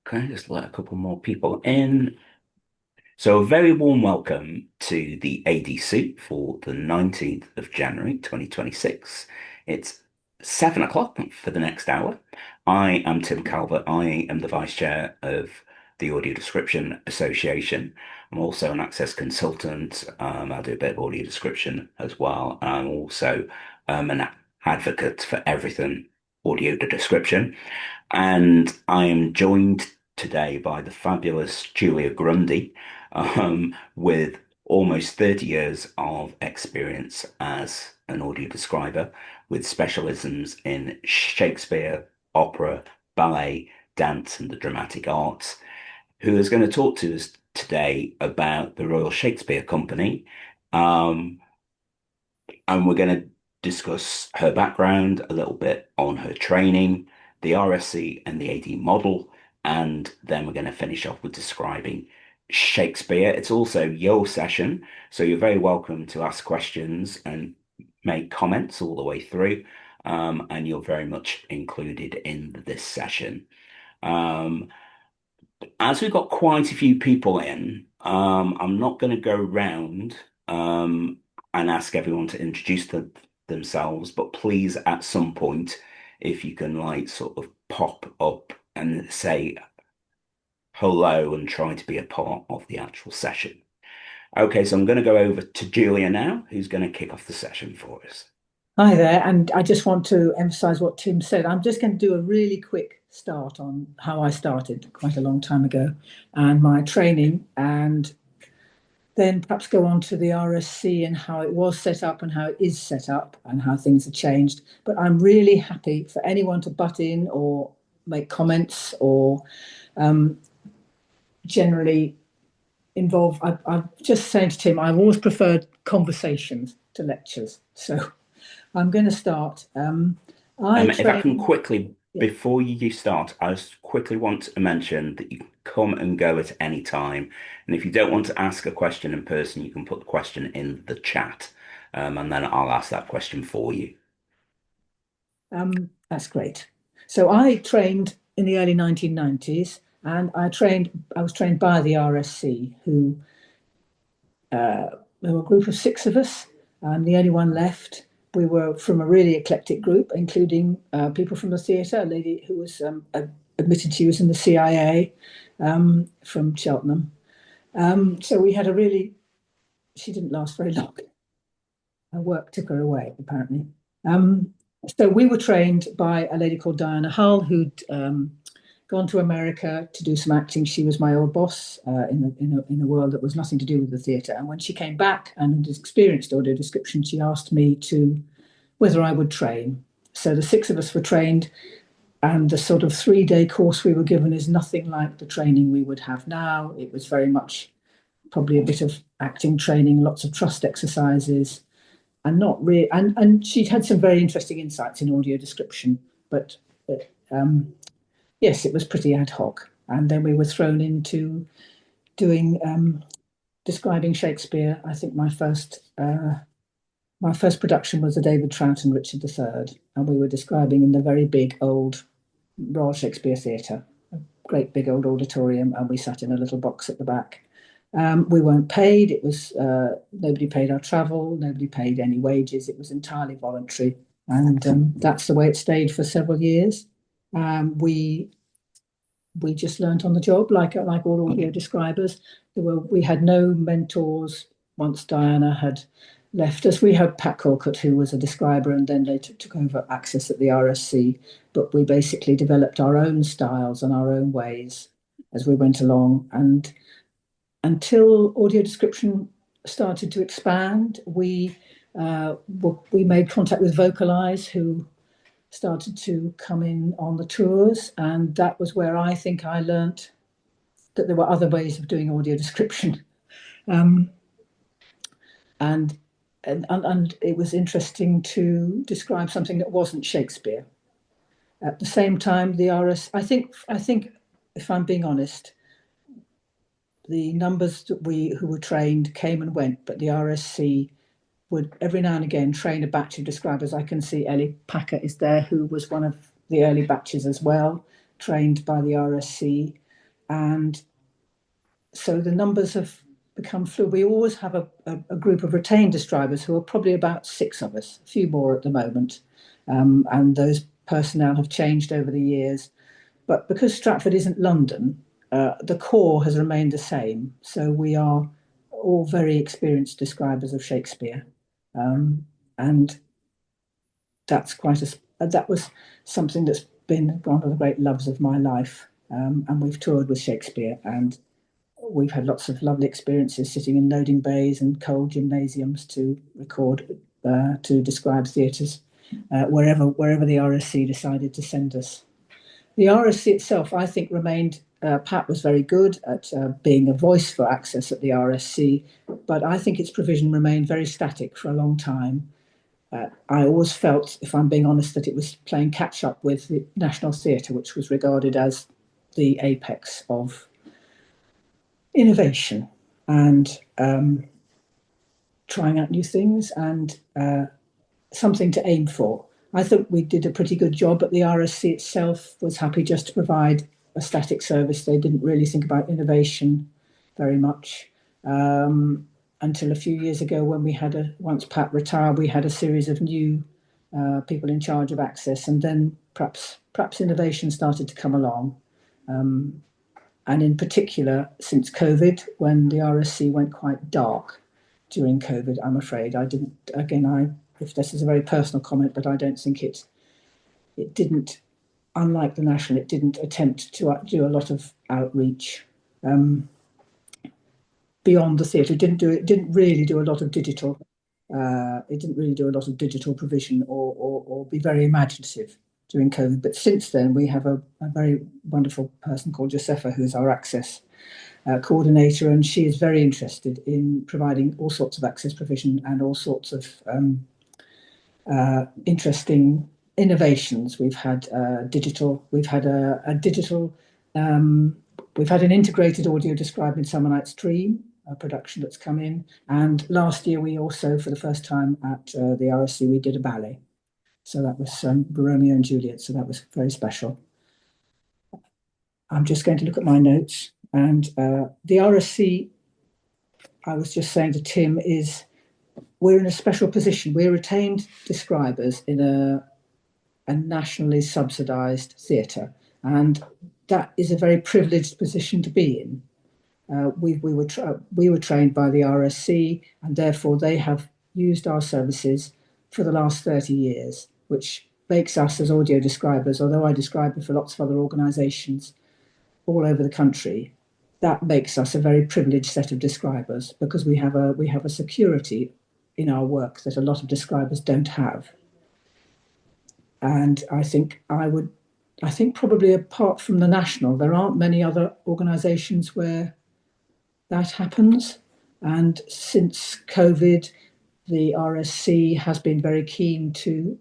Okay, just let a couple more people in. So, a very warm welcome to the ADC for the 19th of January 2026. It's 7 o'clock for the next hour. I am Tim Calvert. I am the Vice Chair of the Audio Description Association. I'm also an access consultant. I do a bit of audio description as well. I'm also an advocate for everything audio description. And I am joined today by the fabulous Julia Grundy, with almost 30 years of experience as an audio describer with specialisms in Shakespeare, opera, ballet, dance, and the dramatic arts, who is going to talk to us today about the Royal Shakespeare Company. Um, and we're going to discuss her background, a little bit on her training, the RSC and the AD model, and then we're going to finish off with describing Shakespeare. It's also your session, so you're very welcome to ask questions and make comments all the way through, and you're very much included in this session. Um, as we've got quite a few people in, I'm not going to go round and ask everyone to introduce themselves, but please, at some point, if you can, like, sort of pop up and say hello and try to be a part of the actual session. Okay, so I'm going to go over to Julia now, who's going to kick off the session for us. Hi there, and I just want to emphasize what Tim said. I'm just going to do a really quick start on how I started quite a long time ago and my training, and then perhaps go on to the RSC and how it was set up and how it is set up and how things have changed. But I'm really happy for anyone to butt in or make comments or um, generally involve. I'm just saying to Tim, I've always preferred conversations to lectures. So I'm going to start. I If I can train. quickly, Yeah. before you start, I just quickly want to mention that you can come and go at any time. And if you don't want to ask a question in person, you can put the question in the chat, and then I'll ask that question for you. That's great. So I trained in the early 1990s, and I was trained by the RSC, who there were a group of six of us. I'm the only one left. We were from a really eclectic group, including people from the theatre, a lady who was admitted she was in the CIA from Cheltenham. So we had a really, she didn't last very long. Her work took her away, apparently. Um, so we were trained by a lady called Diana Hull, who'd gone to America to do some acting. She was my old boss in a world that was nothing to do with the theatre. And when she came back and had experienced audio description, she asked me to whether I would train. So the six of us were trained, and the sort of 3 day course we were given is nothing like the training we would have now. It was very much probably a bit of acting training, lots of trust exercises, and not really. And she'd had some very interesting insights in audio description, but yes, it was pretty ad hoc. And then we were thrown into doing describing Shakespeare. I think my first production was the David Trout and Richard III, and we were describing in the very big old Royal Shakespeare Theatre, a great big old auditorium, and we sat in a little box at the back. We weren't paid. It was nobody paid our travel. Nobody paid any wages. It was entirely voluntary, and that's the way it stayed for several years. We just learnt on the job, like all audio describers. We had no mentors once Diana had left us. We had Pat Colcott, who was a describer, and then they took over access at the RSC. But we basically developed our own styles and our own ways as we went along. And until audio description started to expand, we made contact with Vocalize, who started to come in on the tours, and that was where I think I learnt that there were other ways of doing audio description, um, and, and it was interesting to describe something that wasn't Shakespeare. At the same time, the RS, I think, if I'm being honest, the numbers that we who were trained came and went, but the RSC would every now and again train a batch of describers. I can see Ellie Packer is there, who was one of the early batches as well, trained by the RSC. And so the numbers have become fluid. We always have a group of retained describers who are probably about 6 of us, a few more at the moment. And those personnel have changed over the years. But because Stratford isn't London, the core has remained the same. So we are all very experienced describers of Shakespeare. And that was something that's been one of the great loves of my life. And we've toured with Shakespeare, and we've had lots of lovely experiences sitting in loading bays and cold gymnasiums to record, to describe theatres, wherever the RSC decided to send us. The RSC itself, I think, remained. Pat was very good at being a voice for access at the RSC, but I think its provision remained very static for a long time. I always felt, if I'm being honest, that it was playing catch up with the National Theatre, which was regarded as the apex of innovation and trying out new things and something to aim for. I think we did a pretty good job, but the RSC itself was happy just to provide a static service. They didn't really think about innovation very much. Until a few years ago, when once Pat retired, we had a series of new people in charge of access, and then perhaps innovation started to come along. And in particular, since COVID, when the RSC went quite dark during COVID, I'm afraid I didn't. Again, if this is a very personal comment, but I don't think it didn't. Unlike the National, it didn't attempt to do a lot of outreach. Beyond the theatre. It didn't really do a lot of digital. It didn't really do a lot of digital provision or be very imaginative during COVID. But since then, we have a very wonderful person called Josefa, who is our access coordinator, and she is very interested in providing all sorts of access provision and all sorts of interesting innovations. We've had digital. We've had a digital. We've had an integrated audio described Midsummer Night's Dream, a production that's come in. And last year, we also, for the first time at the RSC, we did a ballet. So that was Romeo and Juliet. So that was very special. I'm just going to look at my notes. And the RSC, I was just saying to Tim, we're in a special position. We're retained describers in a nationally subsidised theatre. And that is a very privileged position to be in. We were trained by the RSC, and therefore they have used our services for the last 30 years, which makes us as audio describers, although I describe for lots of other organisations all over the country, that makes us a very privileged set of describers because we have a security in our work that a lot of describers don't have. And I think probably apart from the National, there aren't many other organisations where that happens. And since COVID, the RSC has been very keen to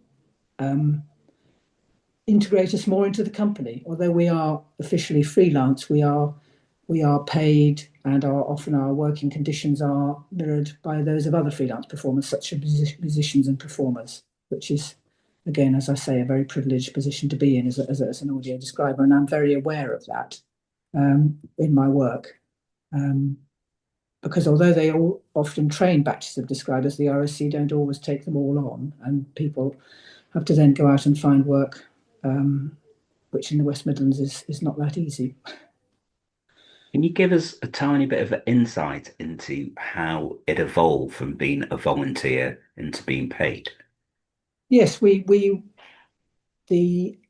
integrate us more into the company. Although we are officially freelance, we are paid, and often our working conditions are mirrored by those of other freelance performers, such as musicians and performers, which is, again, as I say, a very privileged position to be in as an audio describer. And I'm very aware of that in my work. Because although they all often train batches of describers, the RSC don't always take them all on, and people have to then go out and find work, which in the West Midlands is not that easy. Can you give us a tiny bit of an insight into how it evolved from being a volunteer into being paid? Yes, the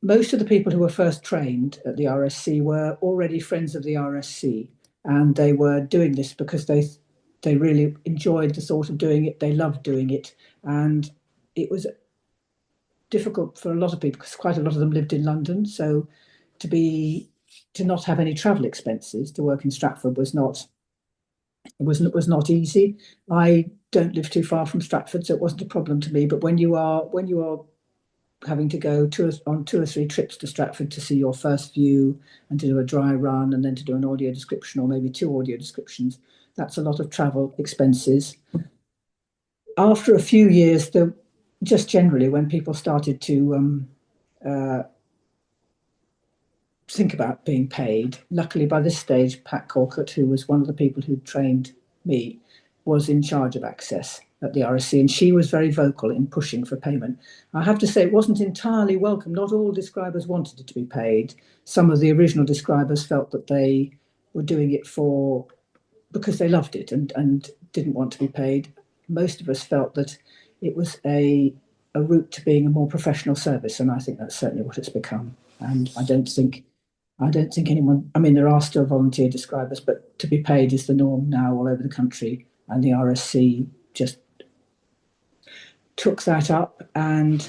most of the people who were first trained at the RSC were already friends of the RSC, and they were doing this because they really enjoyed the thought of doing it. They loved doing it, and it was difficult for a lot of people because quite a lot of them lived in London. So to not have any travel expenses to work in Stratford was not easy. I don't live too far from Stratford, so it wasn't a problem to me. But when you are having to go on 2 or 3 trips to Stratford to see your first view and to do a dry run and then to do an audio description or maybe 2 audio descriptions, that's a lot of travel expenses. After a few years, just generally when people started to think about being paid. Luckily, by this stage, Pat Colcott, who was one of the people who trained me, was in charge of access at the RSC, and she was very vocal in pushing for payment. I have to say, it wasn't entirely welcome. Not all describers wanted it to be paid. Some of the original describers felt that they were doing it for because they loved it and didn't want to be paid. Most of us felt that it was a route to being a more professional service, and I think that's certainly what it's become. And I don't think anyone, I mean, there are still volunteer describers, but to be paid is the norm now all over the country. And the RSC just took that up. And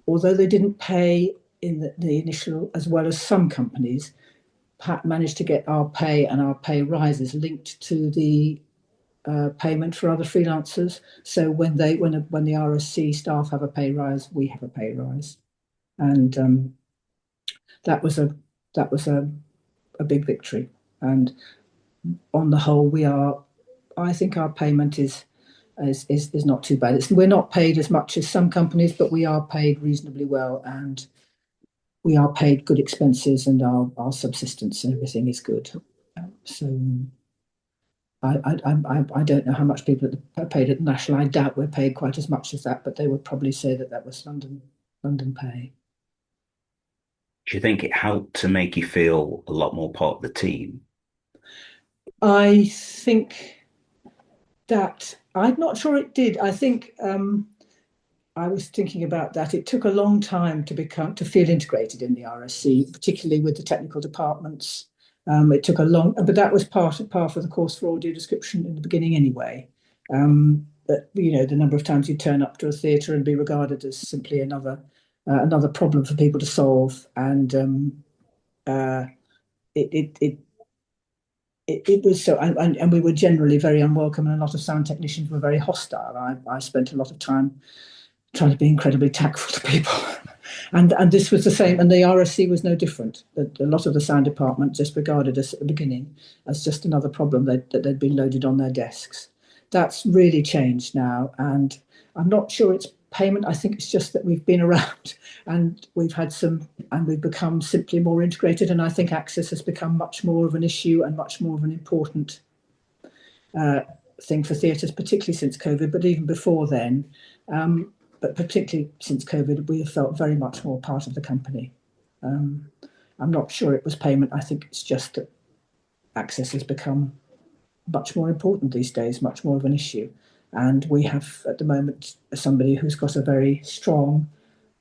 although they didn't pay in the initial, as well as some companies, Pat managed to get our pay and our pay rises linked to the payment for other freelancers. So when the RSC staff have a pay rise, we have a pay rise. And that was a big victory. And on the whole, I think our payment is not too bad. We're not paid as much as some companies, but we are paid reasonably well, and we are paid good expenses, and our subsistence and everything is good. So I don't know how much people are paid at the National. I doubt we're paid quite as much as that, but they would probably say that that was London pay. Do you think it helped to make you feel a lot more part of the team? I think that I'm not sure it did. I think I was thinking about that. It took a long time to feel integrated in the RSC, particularly with the technical departments. It took a long, but that was part of the course for audio description in the beginning anyway. But the number of times you turn up to a theatre and be regarded as simply another problem for people to solve, and it it it it was so, and we were generally very unwelcome, and a lot of sound technicians were very hostile. I spent a lot of time trying to be incredibly tactful to people. And this was the same, and the RSC was no different. A lot of the sound department just regarded us at the beginning as just another problem that they'd been loaded on their desks. That's really changed now, and I'm not sure it's payment. I think it's just that we've been around and we've become simply more integrated, and I think access has become much more of an issue and much more of an important uh, thing for theatres, particularly since COVID, but even before then. But particularly since COVID, we have felt very much more part of the company. Um, I'm not sure it was payment. I think it's just that access has become much more important these days, much more of an issue. And we have at the moment somebody who's got a very strong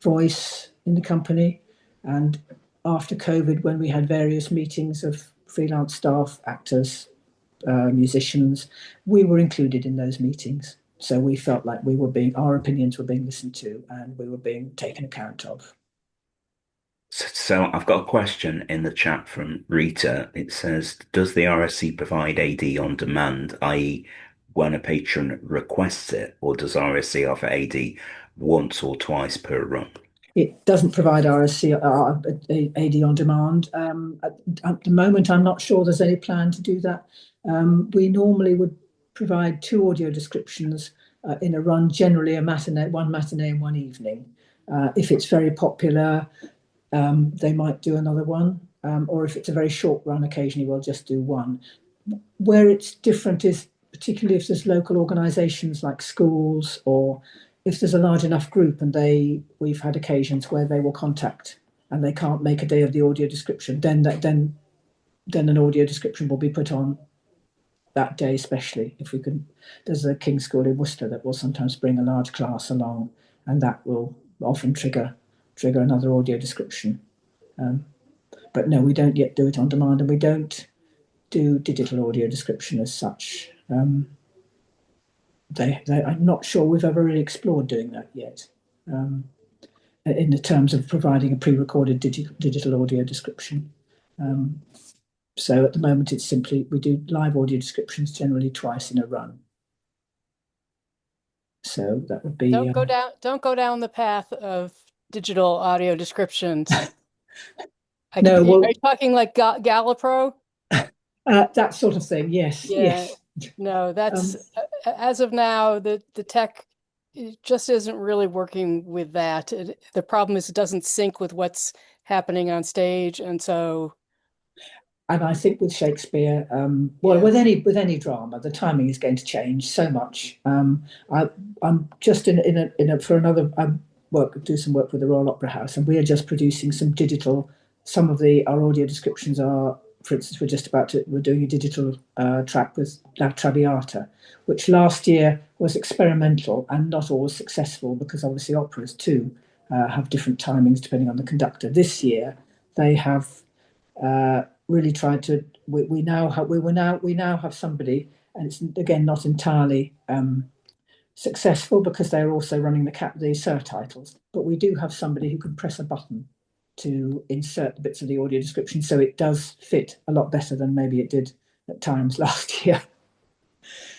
voice in the company. And after COVID, when we had various meetings of freelance staff, actors, musicians, we were included in those meetings. So we felt like our opinions were being listened to and we were being taken account of. So I've got a question in the chat from Rita. It says, does the RSC provide AD on demand, i.e., when a patron requests it, or does RSC offer AD once or twice per run? It doesn't provide RSC AD on demand. At the moment, I'm not sure there's any plan to do that. We normally would provide two audio descriptions in a run, generally one matinee and one evening. If it's very popular, they might do another one, or if it's a very short run, occasionally we'll just do one. Where it's different is particularly if there's local organisations like schools, or if there's a large enough group, and we've had occasions where they will contact and they can't make a day of the audio description, then an audio description will be put on that day, especially if we can. There's a King's School in Worcester that will sometimes bring a large class along, and that will often trigger another audio description. But no, we don't yet do it on demand, and we don't do digital audio description as such. I'm not sure we've ever really explored doing that yet, in the terms of providing a pre-recorded digital audio description. So at the moment, it's simply we do live audio descriptions generally twice in a run. So that would be don't go down the path of digital audio descriptions. No, well, are you talking like Gallipro? That sort of thing, yes. Yeah. Yes. No, that's as of now, the tech it just isn't really working with that. The problem is it doesn't sync with what's happening on stage, and so And I think with Shakespeare, well, yeah. with any drama, the timing is going to change so much. I, I'm just in a for another do some work with the Royal Opera House, and we are just producing some digital. Some of our audio descriptions are, for instance, we're doing a digital track with La Traviata, which last year was experimental and not always successful because obviously operas too have different timings depending on the conductor. This year they have really tried to. We now have somebody, and it's again not entirely successful because they're also running the surtitles. But we do have somebody who can press a button to insert the bits of the audio description, so it does fit a lot better than maybe it did at times last year.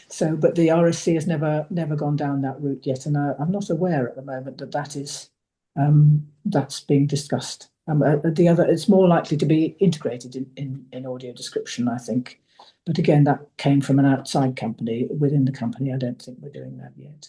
So, but the RSC has never gone down that route yet, and I'm not aware at the moment that's being discussed. It's more likely to be integrated in audio description, I think. But again, that came from an outside company. Within the company, I don't think we're doing that yet.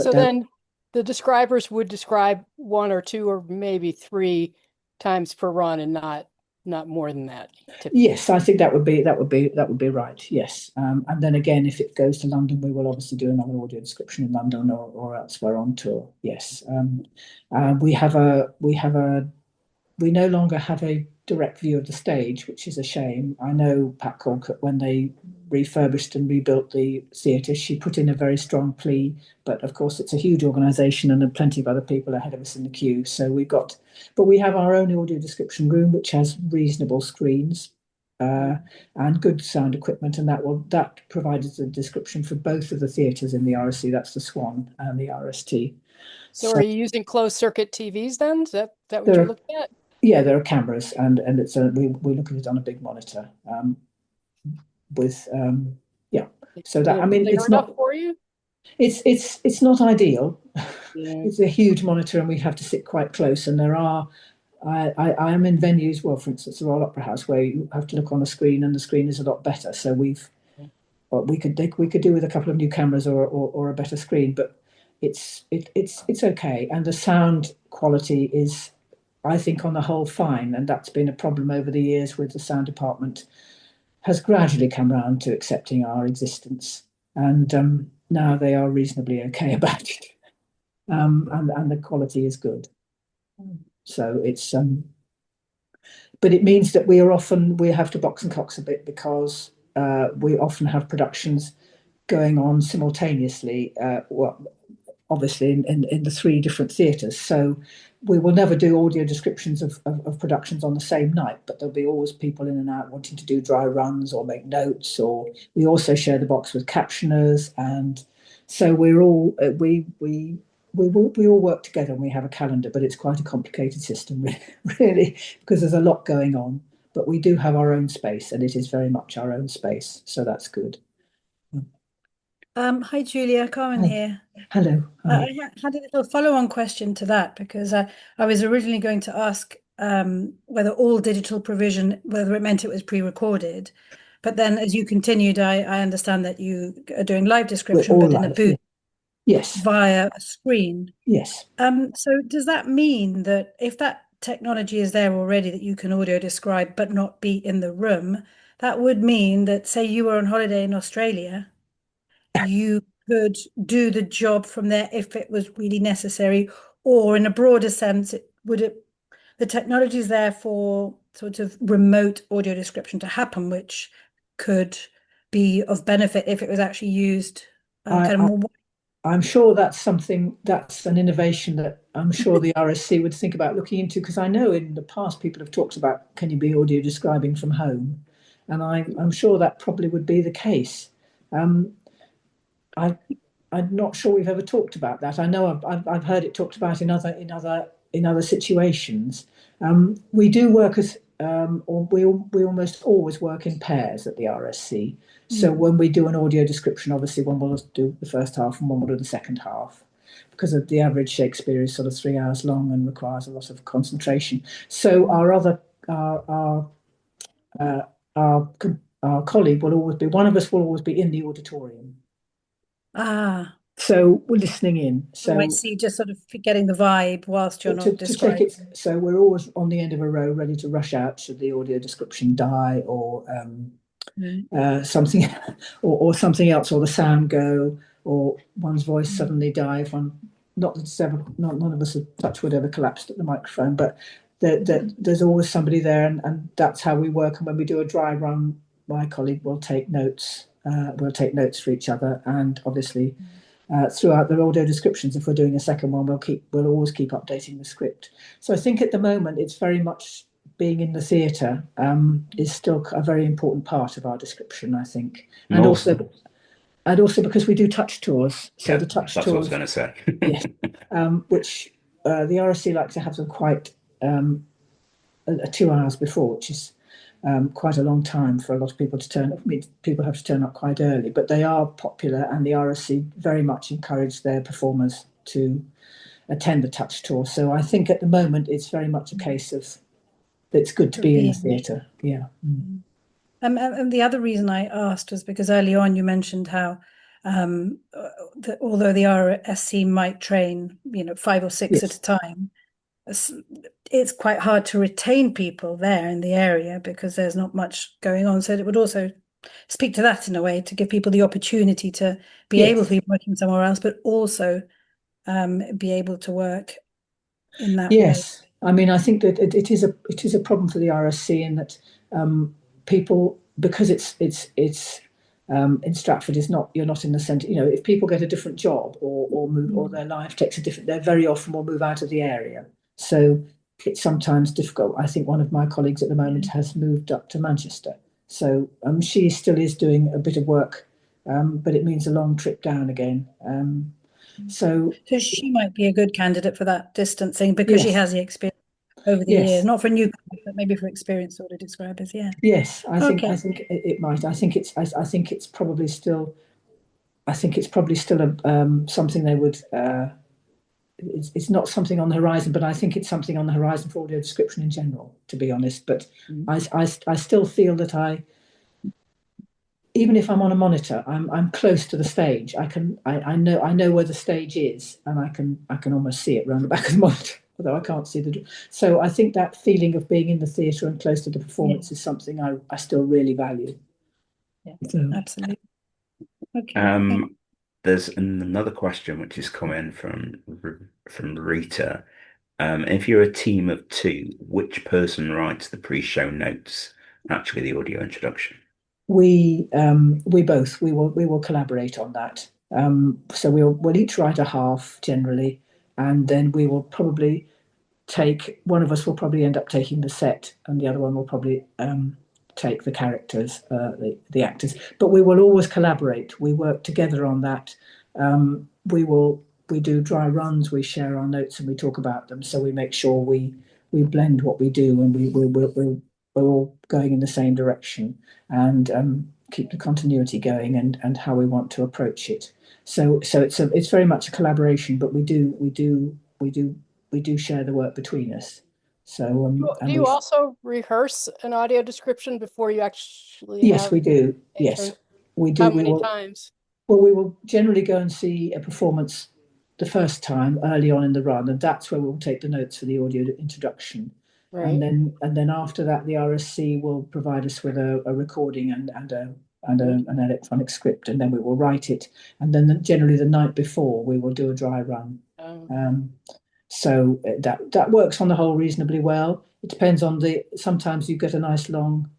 So then the describers would describe one or two or maybe three times per run and not more than that, typically. Yes, I think that would be right. Yes, and then again, if it goes to London, we will obviously do another audio description in London or elsewhere on tour. Yes, we no longer have a direct view of the stage, which is a shame. I know Pat Colquitt, when they refurbished and rebuilt the theatre, she put in a very strong plea, but of course it's a huge organisation and there are plenty of other people ahead of us in the queue. So but we have our own audio description room, which has reasonable screens and good sound equipment, and that provided the description for both of the theatres in the RSC. That's the Swan and the RST. So are you using closed circuit TVs then? Is that what There you're are looking at? Yeah, there are cameras, and we look at it on a big monitor. With Yeah, so that, I They're mean, clear enough for you? it's not ideal. Yeah. It's a huge monitor, and we have to sit quite close. And I am in venues, well, for instance, the Royal Opera House, where you have to look on a screen, and the screen is a lot better. So we could do with a couple of new cameras or a better screen, but it's okay, and the sound quality is, I think, on the whole, fine, and that's been a problem over the years with the sound department has gradually come round to accepting our existence, and now they are reasonably okay about it, and the quality is good. So but it means that we have to box and cox a bit because we often have productions going on simultaneously. Well, obviously in the three different theatres. So we will never do audio descriptions of productions on the same night, but there'll be always people in and out wanting to do dry runs or make notes, or we also share the box with captioners. And so we all work together and we have a calendar, but it's quite a complicated system, really, because there's a lot going on. But we do have our own space, and it is very much our own space. So that's good. Hi, Julia, Carmen Hi. here. Hello. Hi. I had a little follow-on question to that because I was originally going to ask whether all digital provision, whether it meant it was pre-recorded. But then as you continued, I understand that you are doing live We're description, all but in a live. booth Yes. via a screen. Yes. So does that mean that if that technology is there already that you can audio describe but not be in the room, that would mean that, say you were on holiday in Australia, you could do the job from there if it was really necessary, or in a broader sense, the technology is there for sort of remote audio description to happen, which could be of benefit if it was actually used kind of more. I'm sure that's an innovation that I'm sure the RSC would think about looking into, because I know in the past people have talked about, can you be audio describing from home? And I'm sure that probably would be the case. I'm not sure we've ever talked about that. I know I've heard it talked about in other situations. We do work or we almost always work in pairs at the RSC. So when we do an audio description, obviously one will do the first half and one will do the second half, because of the average Shakespeare is sort of 3 hours long and requires a lot of concentration. So our colleague will always be, one of us will always be in the auditorium. Ah, So we're listening in. Oh, I So see, just sort of getting the vibe whilst you're not to take describing. it, so we're always on the end of a row, ready to rush out should the audio description die, or something, or something else, or the sound go, or one's voice suddenly die. If one, not that it's ever, none of us have touch wood ever collapsed at the microphone, but there's always somebody there, and that's how we work. And when we do a dry run, my colleague will take notes. We'll take notes for each other, and obviously throughout the audio descriptions, if we're doing a second one, we'll always keep updating the script. So I think at the moment it's very much being in the theatre is still a very important part of our description, I think, and also because we do touch tours. So Yeah, the touch that's what I was tours, going to say. yes, which the RSC like to have them quite 2 hours before, which is quite a long time for a lot of people to turn up. I mean, people have to turn up quite early, but they are popular, and the RSC very much encourage their performers to attend the touch tour. So I think at the moment it's very much a case of it's good to be in the theatre. Yeah. And the other reason I asked was because early on you mentioned how although the RSC might train, 5 or 6 at a time, it's quite hard to retain people there in the area because there's not much going on. So it would also speak to that in a way, to give people the opportunity to be able to be working somewhere else, but also be able to work in that way. Yes, I mean, I think that it is a problem for the RSC in that people, because it's in Stratford, is not, you're not in the centre. If people get a different job or move, or their life takes a different, they very often will move out of the area. So it's sometimes difficult. I think one of my colleagues at the moment has moved up to Manchester. So she still is doing a bit of work, but it means a long trip down again. So she might be a good candidate for that distancing because she yes, has the experience over the yes. years, not for newcomers, but maybe for experienced audio describers. Yeah. Yes, Okay. I think it might. I think it's probably still. I think it's probably still something they would. It's not something on the horizon, but I think it's something on the horizon for audio description in general, to be honest. But I still feel that even if I'm on a monitor, I'm close to the stage. I know where the stage is, and I can almost see it around the back of the monitor, although I can't see the. So I think that feeling of being in the theatre and close to the performance is something I still really value. Yeah, So, absolutely. Okay. There's another question which has come in from Rita. If you're a team of two, which person writes the pre-show notes? Actually, the audio introduction. we both we will collaborate on that. So we'll each write a half generally, and then we will probably take, one of us will probably end up taking the set, and the other one will probably take the characters, the actors. But we will always collaborate. We work together on that. We do dry runs. We share our notes and we talk about them. So we make sure we blend what we do, and we're all going in the same direction, and keep the continuity going, and how we want to approach it. So it's very much a collaboration, but we do share the work between us. So Do you also rehearse an audio description before you actually yes, have we do. a Yes, turn? we do. How We many will. times? Well, we will generally go and see a performance the first time early on in the run, and that's where we'll take the notes for the audio introduction. Right. And then after that, the RSC will provide us with a recording and an electronic script, and then we will write it. And then generally the night before, we will do a dry run. So that works on the whole reasonably well. It depends on sometimes you get a nice long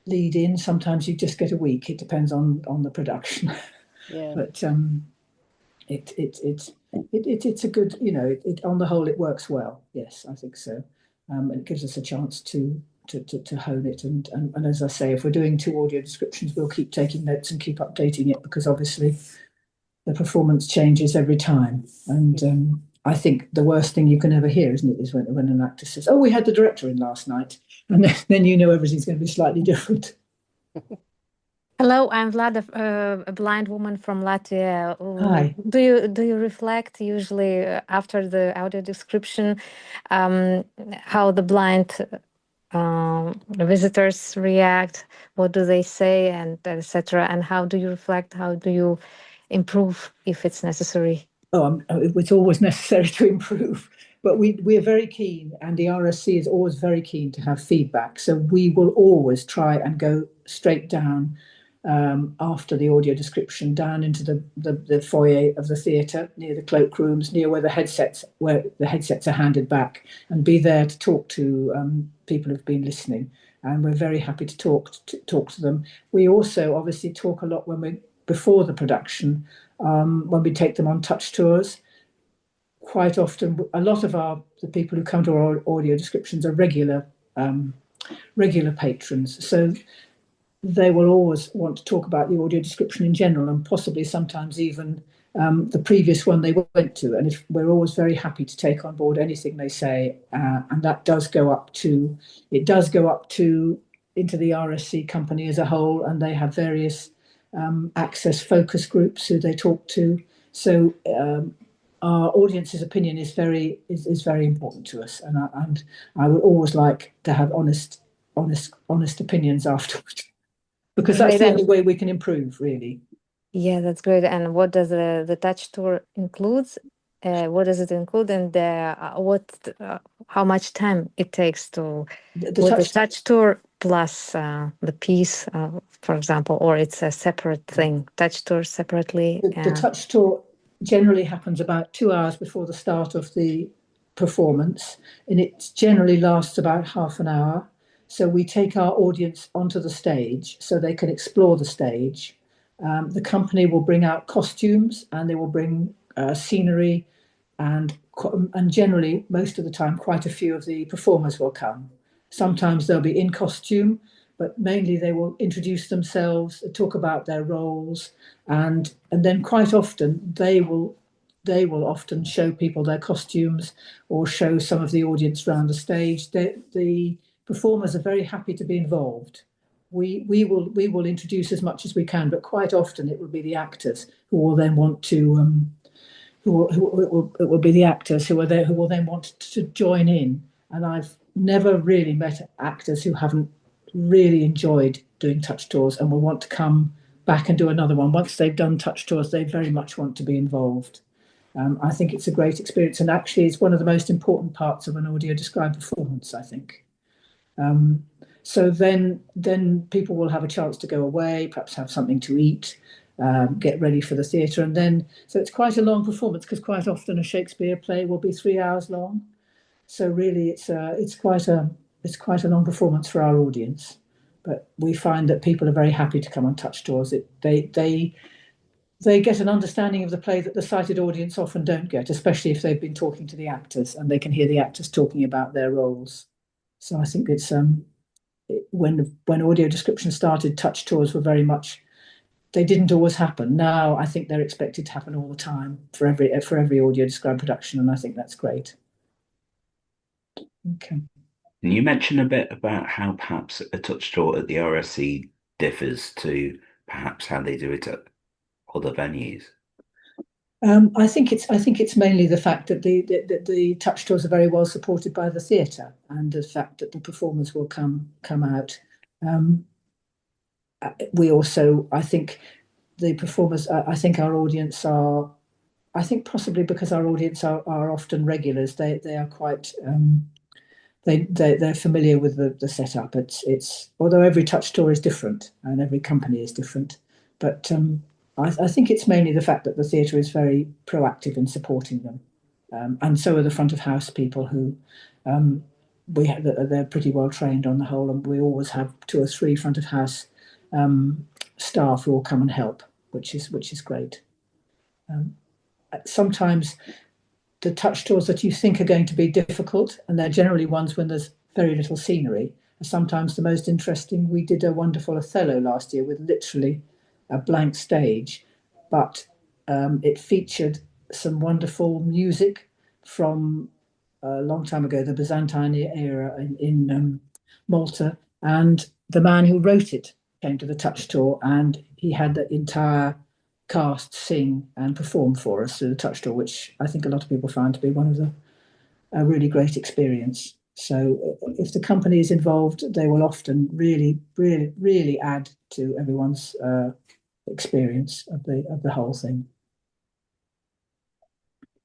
lead in, sometimes you just get a week. It depends on the production. Yeah. But it's a good, on the whole it works well. Yes, I think so. And it gives us a chance to hone it. And as I say, if we're doing 2 audio descriptions, we'll keep taking notes and keep updating it, because obviously the performance changes every time. And I think the worst thing you can ever hear, isn't it, is when an actor says, "Oh, we had the director in last night," and then everything's going to be slightly different. Hello, I'm Vlada, a blind woman from Latvia. Hi. Do you reflect usually after the audio description how the blind visitors react? What do they say, and etc. And how do you reflect? How do you improve if it's necessary? It's always necessary to improve, but we're very keen, and the RSC is always very keen to have feedback. So we will always try and go straight down after the audio description, down into the foyer of the theatre, near the cloakrooms, near where the headsets are handed back, and be there to talk to people who've been listening. And we're very happy to talk to them. We also obviously talk a lot before the production. When we take them on touch tours, quite often a lot of the people who come to our audio descriptions are regular patrons, so they will always want to talk about the audio description in general, and possibly sometimes even the previous one they went to. And if we're always very happy to take on board anything they say, and that does go up to into the RSC company as a whole, and they have various access focus groups who they talk to. So our audience's opinion is very important to us, and I would always like to have honest opinions afterwards, because that's the only way we can improve, really. Yeah, that's great. And what does the touch tour includes? What does it include, and how much time it takes to the touch tour plus the piece, for example, or it's a separate thing? Touch tour separately. The touch tour generally happens about 2 hours before the start of the performance, and it generally lasts about half an hour. So we take our audience onto the stage so they can explore the stage. The company will bring out costumes, and they will bring scenery, and generally, most of the time, quite a few of the performers will come. Sometimes they'll be in costume, but mainly they will introduce themselves, talk about their roles, and then quite often they will often show people their costumes or show some of the audience around the stage. The performers are very happy to be involved. We will introduce as much as we can, but quite often it will be the actors who will then want to it will be the actors who are there who will then want to join in. And I've never really met actors who haven't really enjoyed doing touch tours and will want to come back and do another one. Once they've done touch tours, they very much want to be involved. I think it's a great experience, and actually it's one of the most important parts of an audio described performance, I think. So then people will have a chance to go away, perhaps have something to eat, get ready for the theatre, and then so it's quite a long performance, because quite often a Shakespeare play will be 3 hours long. So really, it's quite a long performance for our audience. But we find that people are very happy to come on touch tours. They get an understanding of the play that the sighted audience often don't get, especially if they've been talking to the actors and they can hear the actors talking about their roles. So I think it's when audio description started, touch tours were very much, they didn't always happen. Now I think they're expected to happen all the time for every audio described production, and I think that's great. Okay. And you mentioned a bit about how perhaps a touch tour at the RSC differs to perhaps how they do it at other venues. I think it's mainly the fact that the touch tours are very well supported by the theatre, and the fact that the performers will come out. We also, I think, the performers. I think our audience are. I think possibly because our audience are often regulars. They are quite. They're familiar with the setup. It's although every touch tour is different and every company is different, but I think it's mainly the fact that the theatre is very proactive in supporting them, and so are the front of house people who they're pretty well trained on the whole, and we always have 2 or 3 front of house staff who will come and help, which is great. Sometimes the touch tours that you think are going to be difficult, and they're generally ones when there's very little scenery, are sometimes the most interesting. We did a wonderful Othello last year with literally a blank stage, but it featured some wonderful music from a long time ago, the Byzantine era in Malta, and the man who wrote it came to the touch tour, and he had the entire cast sing and perform for us through the touch tour, which I think a lot of people found to be a really great experience. So if the company is involved, they will often really, really, really add to everyone's experience of the whole thing.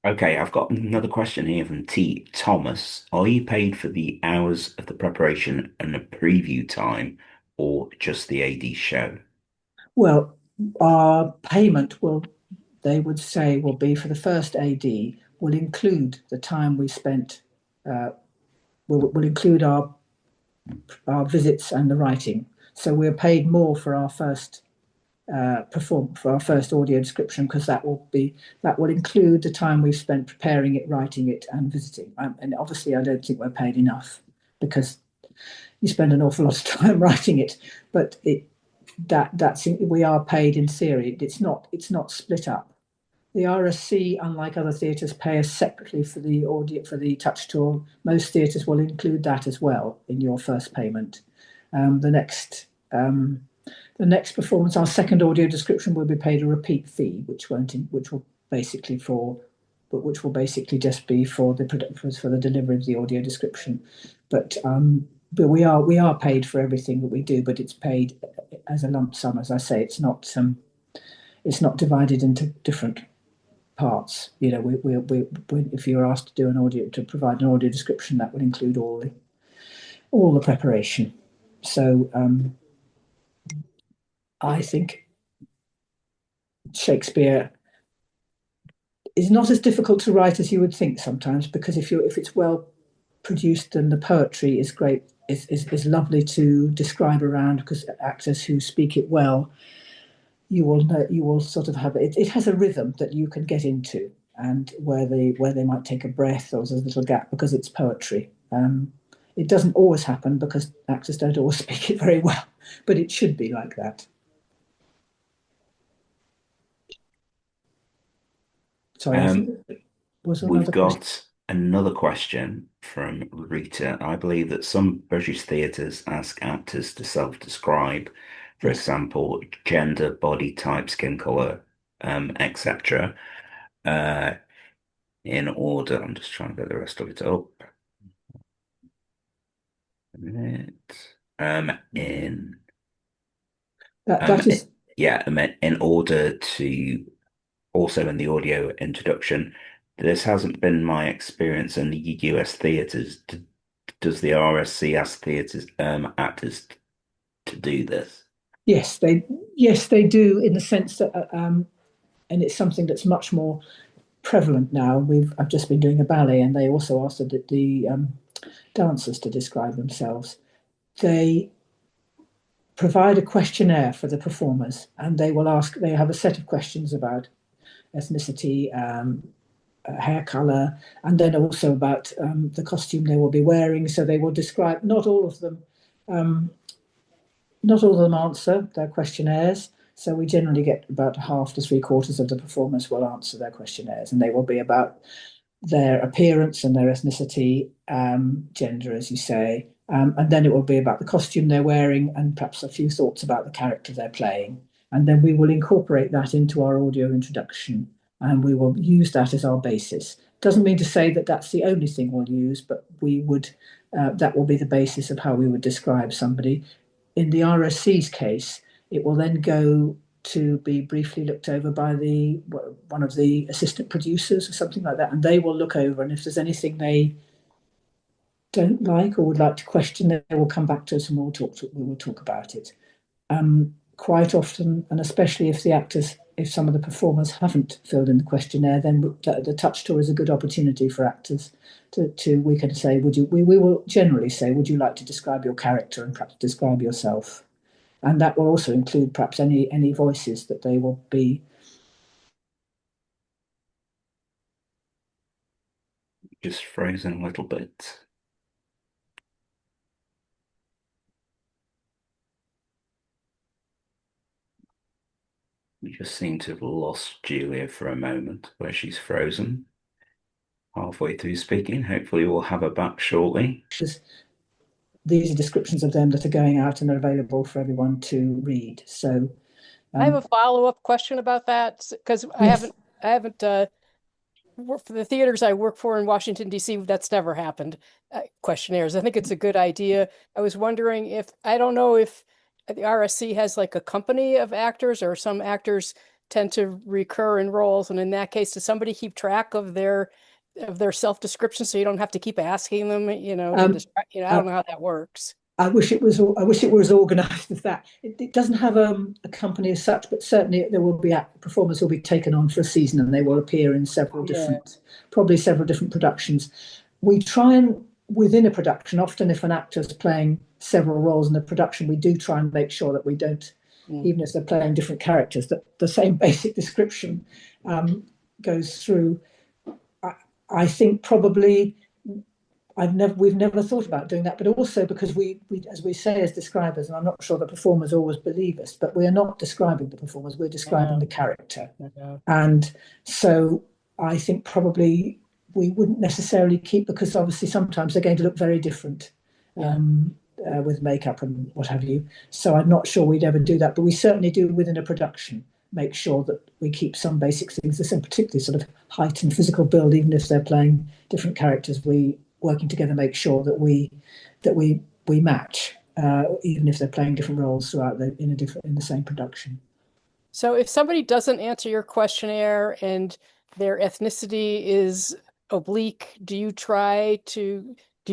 Okay, I've got another question here from T. Thomas. Are you paid for the hours of the preparation and the preview time, or just the AD show? Well, our payment they would say, will be for the first AD, will include the time we spent, will include our visits and the writing. So we're paid more for our first for our first audio description, because that will include the time we've spent preparing it, writing it, and visiting. And obviously, I don't think we're paid enough, because you spend an awful lot of time writing it. But we are paid in theory. It's not split up. The RSC, unlike other theatres, pay us separately for the audio, for the touch tour. Most theatres will include that as well in your first payment. The next performance, our second audio description, will be paid a repeat fee, which will basically just be for the delivery of the audio description. But we are paid for everything that we do, but it's paid as a lump sum. As I say, it's not divided into different parts. You know, if you're asked to provide an audio description, that would include all the preparation. So I think Shakespeare is not as difficult to write as you would think sometimes, because if it's well produced, and the poetry is great, is lovely to describe around, because actors who speak it well, you will sort of have it. It has a rhythm that you can get into, and where they might take a breath, or there's a little gap, because it's poetry. It doesn't always happen, because actors don't always speak it very well, but it should be like that. Sorry, I think was We've another got question. another question from Rita. I believe that some British theatres ask actors to self-describe, for Yes. example, gender, body type, skin color, etc. In order. I'm just trying to get the rest of it up. A minute. In That is yeah, in order to also in the audio introduction. This hasn't been my experience in the US theatres. Does the RSC ask theatres actors to do this? yes, they do, in the sense that and it's something that's much more prevalent now. I've just been doing a ballet, and they also asked the dancers to describe themselves. They provide a questionnaire for the performers, and they have a set of questions about ethnicity, hair color, and then also about the costume they will be wearing. So they will describe, not all of them answer their questionnaires. So we generally get about half to three quarters of the performers will answer their questionnaires, and they will be about their appearance and their ethnicity, gender, as you say, and then it will be about the costume they're wearing, and perhaps a few thoughts about the character they're playing. And then we will incorporate that into our audio introduction, and we will use that as our basis. Doesn't mean to say that that's the only thing we'll use, but that will be the basis of how we would describe somebody. In the RSC's case, it will then go to be briefly looked over by one of the assistant producers or something like that, and they will look over, and if there's anything they don't like or would like to question, they will come back to us, and we will talk about it. Quite often, and especially if some of the performers haven't filled in the questionnaire, then the touch tour is a good opportunity for actors we can say, we will generally say, would you like to describe your character and perhaps describe yourself? And that will also include perhaps any voices that they will be. Just frozen a little bit. We just seem to have lost Julia for a moment, where she's frozen halfway through speaking. Hopefully we'll have her back shortly. These are descriptions of them that are going out and are available for everyone to read. So I have a follow-up question about that, because yes. I haven't worked for the theaters I work for in Washington, D.C. That's never happened. Questionnaires. I think it's a good idea. I was wondering I don't know if the RSC has like a company of actors, or some actors tend to recur in roles, and in that case, does somebody keep track of their self-description so you don't have to keep asking them, to describe, I don't know how that works. I wish it was as organised as that. It doesn't have a company as such, but certainly there will be performers who will be taken on for a season, and they will appear in probably several different productions. We try and, within a production, often if an actor's playing several roles in a production, we do try and make sure that we don't, even if they're playing different characters, that the same basic description goes through. I think probably we've never thought about doing that, but also because we as we say as describers, and I'm not sure the performers always believe us, but we are not describing the performers, we're describing the character. And so I think probably we wouldn't necessarily keep, because obviously sometimes they're going to look very different with makeup and what have you. So I'm not sure we'd ever do that, but we certainly do within a production make sure that we keep some basic things, particularly sort of height and physical build, even if they're playing different characters. We working together make sure that we match, even if they're playing different roles throughout in the same production. So if somebody doesn't answer your questionnaire and their ethnicity is oblique, do you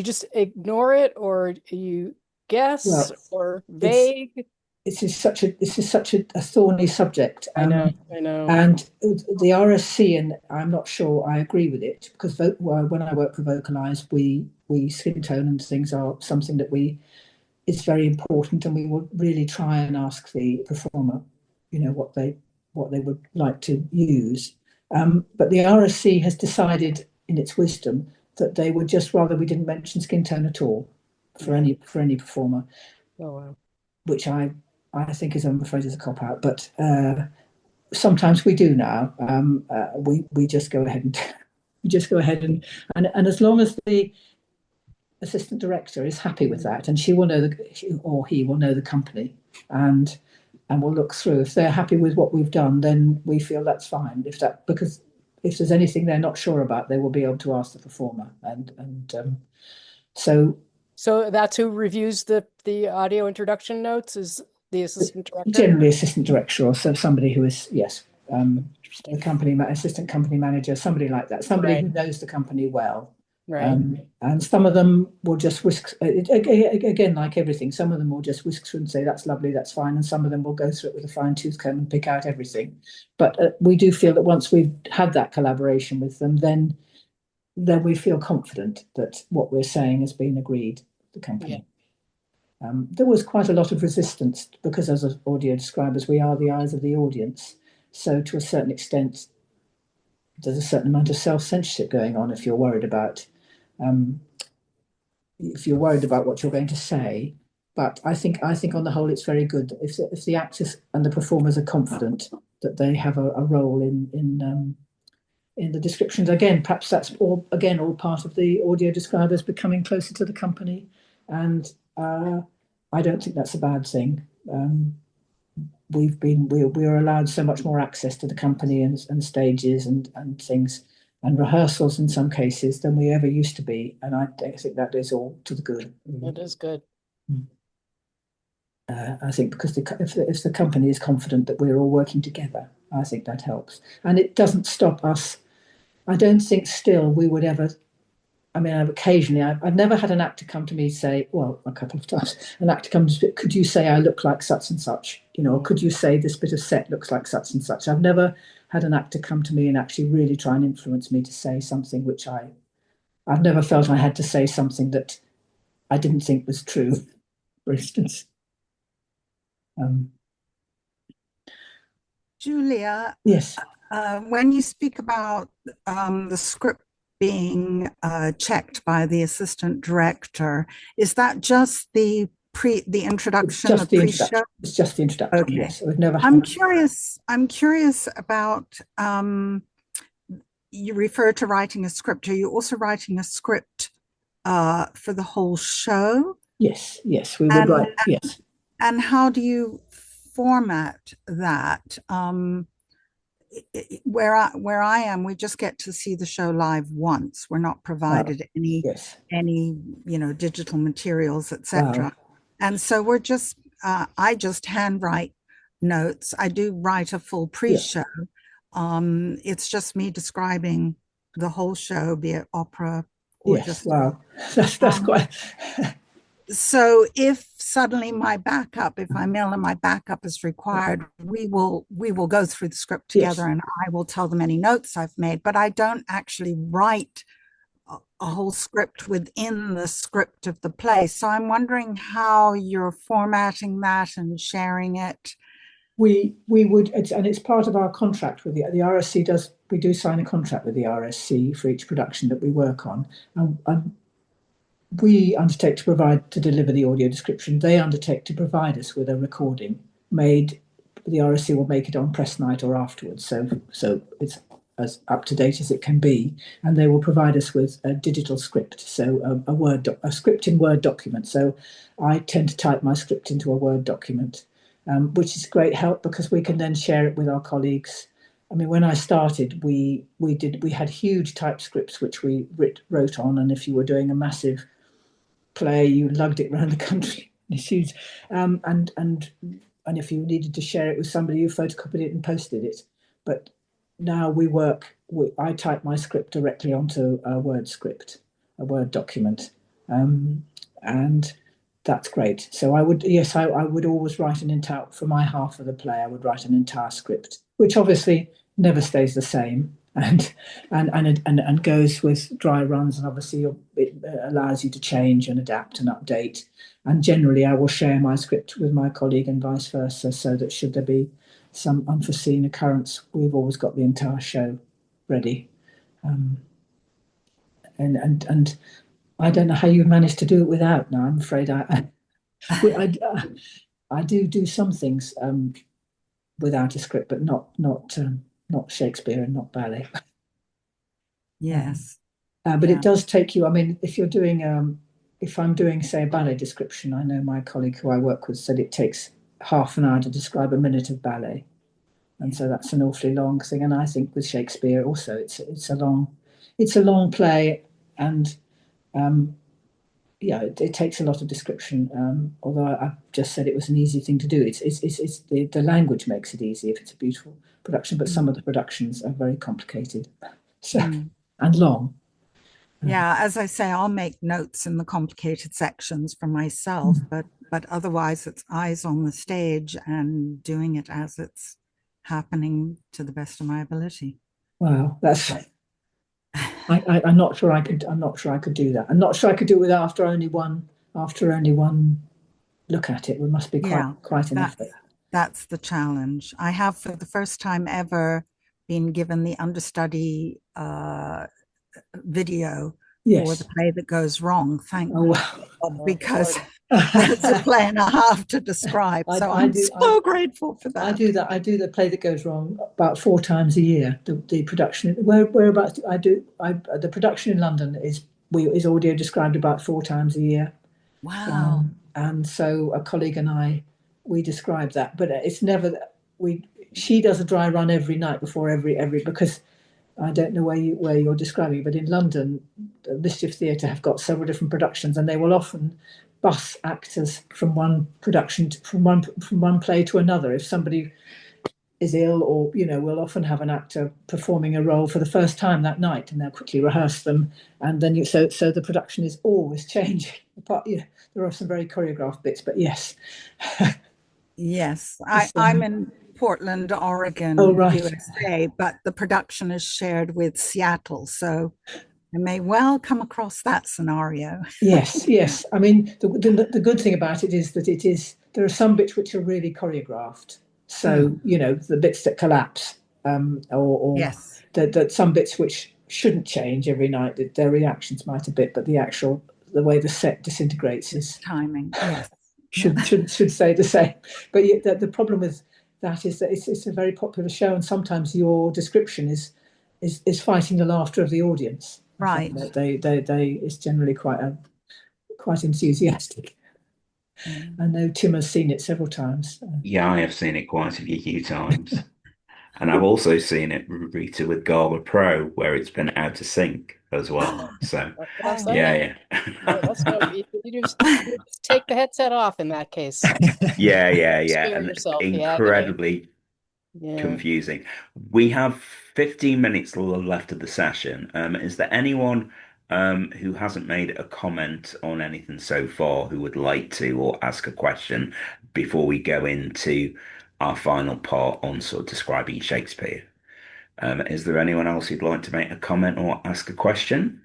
just ignore it, or do you guess, or vague? This is such a thorny subject. I know. And the RSC, and I'm not sure I agree with it, because when I work for Vocalize, we skin tone and things are something that it's very important, and we will really try and ask the performer, what they would like to use. But the RSC has decided, in its wisdom, that they would just rather we didn't mention skin tone at all for any performer. Oh wow! Which I think I'm afraid is a cop out, but sometimes we do now. We just go ahead and as long as the assistant director is happy with that, and she will know he will know the company, and we'll look through. If they're happy with what we've done, then we feel that's fine. Because if there's anything they're not sure about, they will be able to ask the performer, So that's who reviews the audio introduction notes, is the assistant director? Generally assistant director, or somebody who is, the assistant company manager, somebody like that, somebody who knows the company well. Right. And some of them will just whisk, again, like everything, some of them will just whisk through and say, that's lovely, that's fine. And some of them will go through it with a fine tooth comb and pick out everything. But we do feel that once we've had that collaboration with them, then we feel confident that what we're saying has been agreed with the company. There was quite a lot of resistance, because as audio describers, we are the eyes of the audience. So to a certain extent, there's a certain amount of self-censorship going on if you're worried about what you're going to say. But I think on the whole, it's very good if the actors and the performers are confident that they have a role in the descriptions. Again, perhaps that's all part of the audio describers becoming closer to the company, and I don't think that's a bad thing. We are allowed so much more access to the company and stages and things and rehearsals in some cases than we ever used to be, and I think that is all to the good. It is good. I think because if the company is confident that we're all working together, I think that helps, and it doesn't stop us. I don't think still we would ever. I mean, I've never had an actor come to me say, well, a couple of times, an actor comes to me, could you say I look like such and such? Or could you say this bit of set looks like such and such? I've never had an actor come to me and actually really try and influence me to say something which I've never felt I had to say something that I didn't think was true, for instance. Julia. Yes. When you speak about the script being checked by the assistant director, is that just the introduction? It's just the introduction. It's just the introduction. Okay. Yes, we've never. I'm curious about. You refer to writing a script. Are you also writing a script for the whole show? Yes, we would write. Yes. And how do you format that? Where I am, we just get to see the show live once. We're not provided any digital materials, etc. And so we're just I just handwrite notes. I do write a full pre-show. It's just me describing the whole show, be it opera or Yes, just wow, that's quite. So if suddenly my backup, if I'm ill and my backup is required, we will go through the script together, Yes. and I will tell them any notes I've made, but I don't actually write a whole script within the script of the play. So I'm wondering how you're formatting that and sharing it. We would, and it's part of our contract with the RSC does. We do sign a contract with the RSC for each production that we work on, and we undertake to deliver the audio description. They undertake to provide us with a recording made. The RSC will make it on press night or afterwards, so it's as up to date as it can be, and they will provide us with a digital script, so a script in Word document. So I tend to type my script into a Word document, which is great help because we can then share it with our colleagues. I mean, when I started, we had huge typescripts which we wrote on, and if you were doing a massive play, you lugged it around the country. It's huge, and if you needed to share it with somebody, you photocopied it and posted it. But now I type my script directly onto a Word script, a Word document, and that's great. So I would always write an entire, for my half of the play, I would write an entire script, which obviously never stays the same, and goes with dry runs, and obviously it allows you to change and adapt and update. And generally, I will share my script with my colleague and vice versa, so that should there be some unforeseen occurrence, we've always got the entire show ready. And I don't know how you managed to do it without. Now, I'm afraid I do some things without a script, but not Shakespeare and not ballet. Yes. But it does take you, I mean, if I'm doing, say, a ballet description, I know my colleague who I work with said it takes half an hour to describe a minute of ballet. And so that's an awfully long thing. And I think with Shakespeare also, it's a long play, and it takes a lot of description. Although I just said it was an easy thing to do. It's the language makes it easy if it's a beautiful production, but some of the productions are very complicated, so and long. Yeah, as I say, I'll make notes in the complicated sections for myself, but otherwise it's eyes on the stage and doing it as it's happening to the best of my ability. Wow, that's. I'm not sure I could. I'm not sure I could do that. I'm not sure I could do it after only one look at it. It must be quite an effort. That's the challenge. I have, for the first time ever, been given the understudy video for the play that goes wrong. Thank God, because that's a play and a half to describe. So I'm so grateful for that. I do that. I do the play that goes wrong about 4 times a year. The production whereabouts the production in London is audio described about 4 times a year. Wow. And so a colleague and we describe that, but it's never she does a dry run every night before every because I don't know where you're describing, but in London, the Mischief Theatre have got several different productions, and they will often bus actors from one production from one play to another. If somebody is ill, or we'll often have an actor performing a role for the first time that night, and they'll quickly rehearse them, and then so the production is always changing. But there are some very choreographed bits, but yes. Yes, I'm in Portland, Oregon, USA, but the production is shared with Seattle, so I may well come across that scenario. Yes. I mean, the good thing about it is that there are some bits which are really choreographed. So the bits that collapse, or that some bits which shouldn't change every night, that their reactions might a bit, but the way the set disintegrates is timing. Yes. should say the same. But the problem with that is that it's a very popular show, and sometimes your description is fighting the laughter of the audience. Right. They it's generally quite enthusiastic. I know Tim has seen it several times. Yeah, I have seen it quite a few times. And I've also seen it, Rita, with Gala Pro, where it's been out of sync as well. So, That's what I'm yeah, saying. No, that's no, yeah. you just take the headset off in that case. Yeah, yeah, yeah. Spare And yourself the agony. incredibly Yeah. confusing. We have 15 minutes left of the session. Is there anyone who hasn't made a comment on anything so far who would like to or ask a question before we go into our final part on sort of describing Shakespeare? Is there anyone else who'd like to make a comment or ask a question?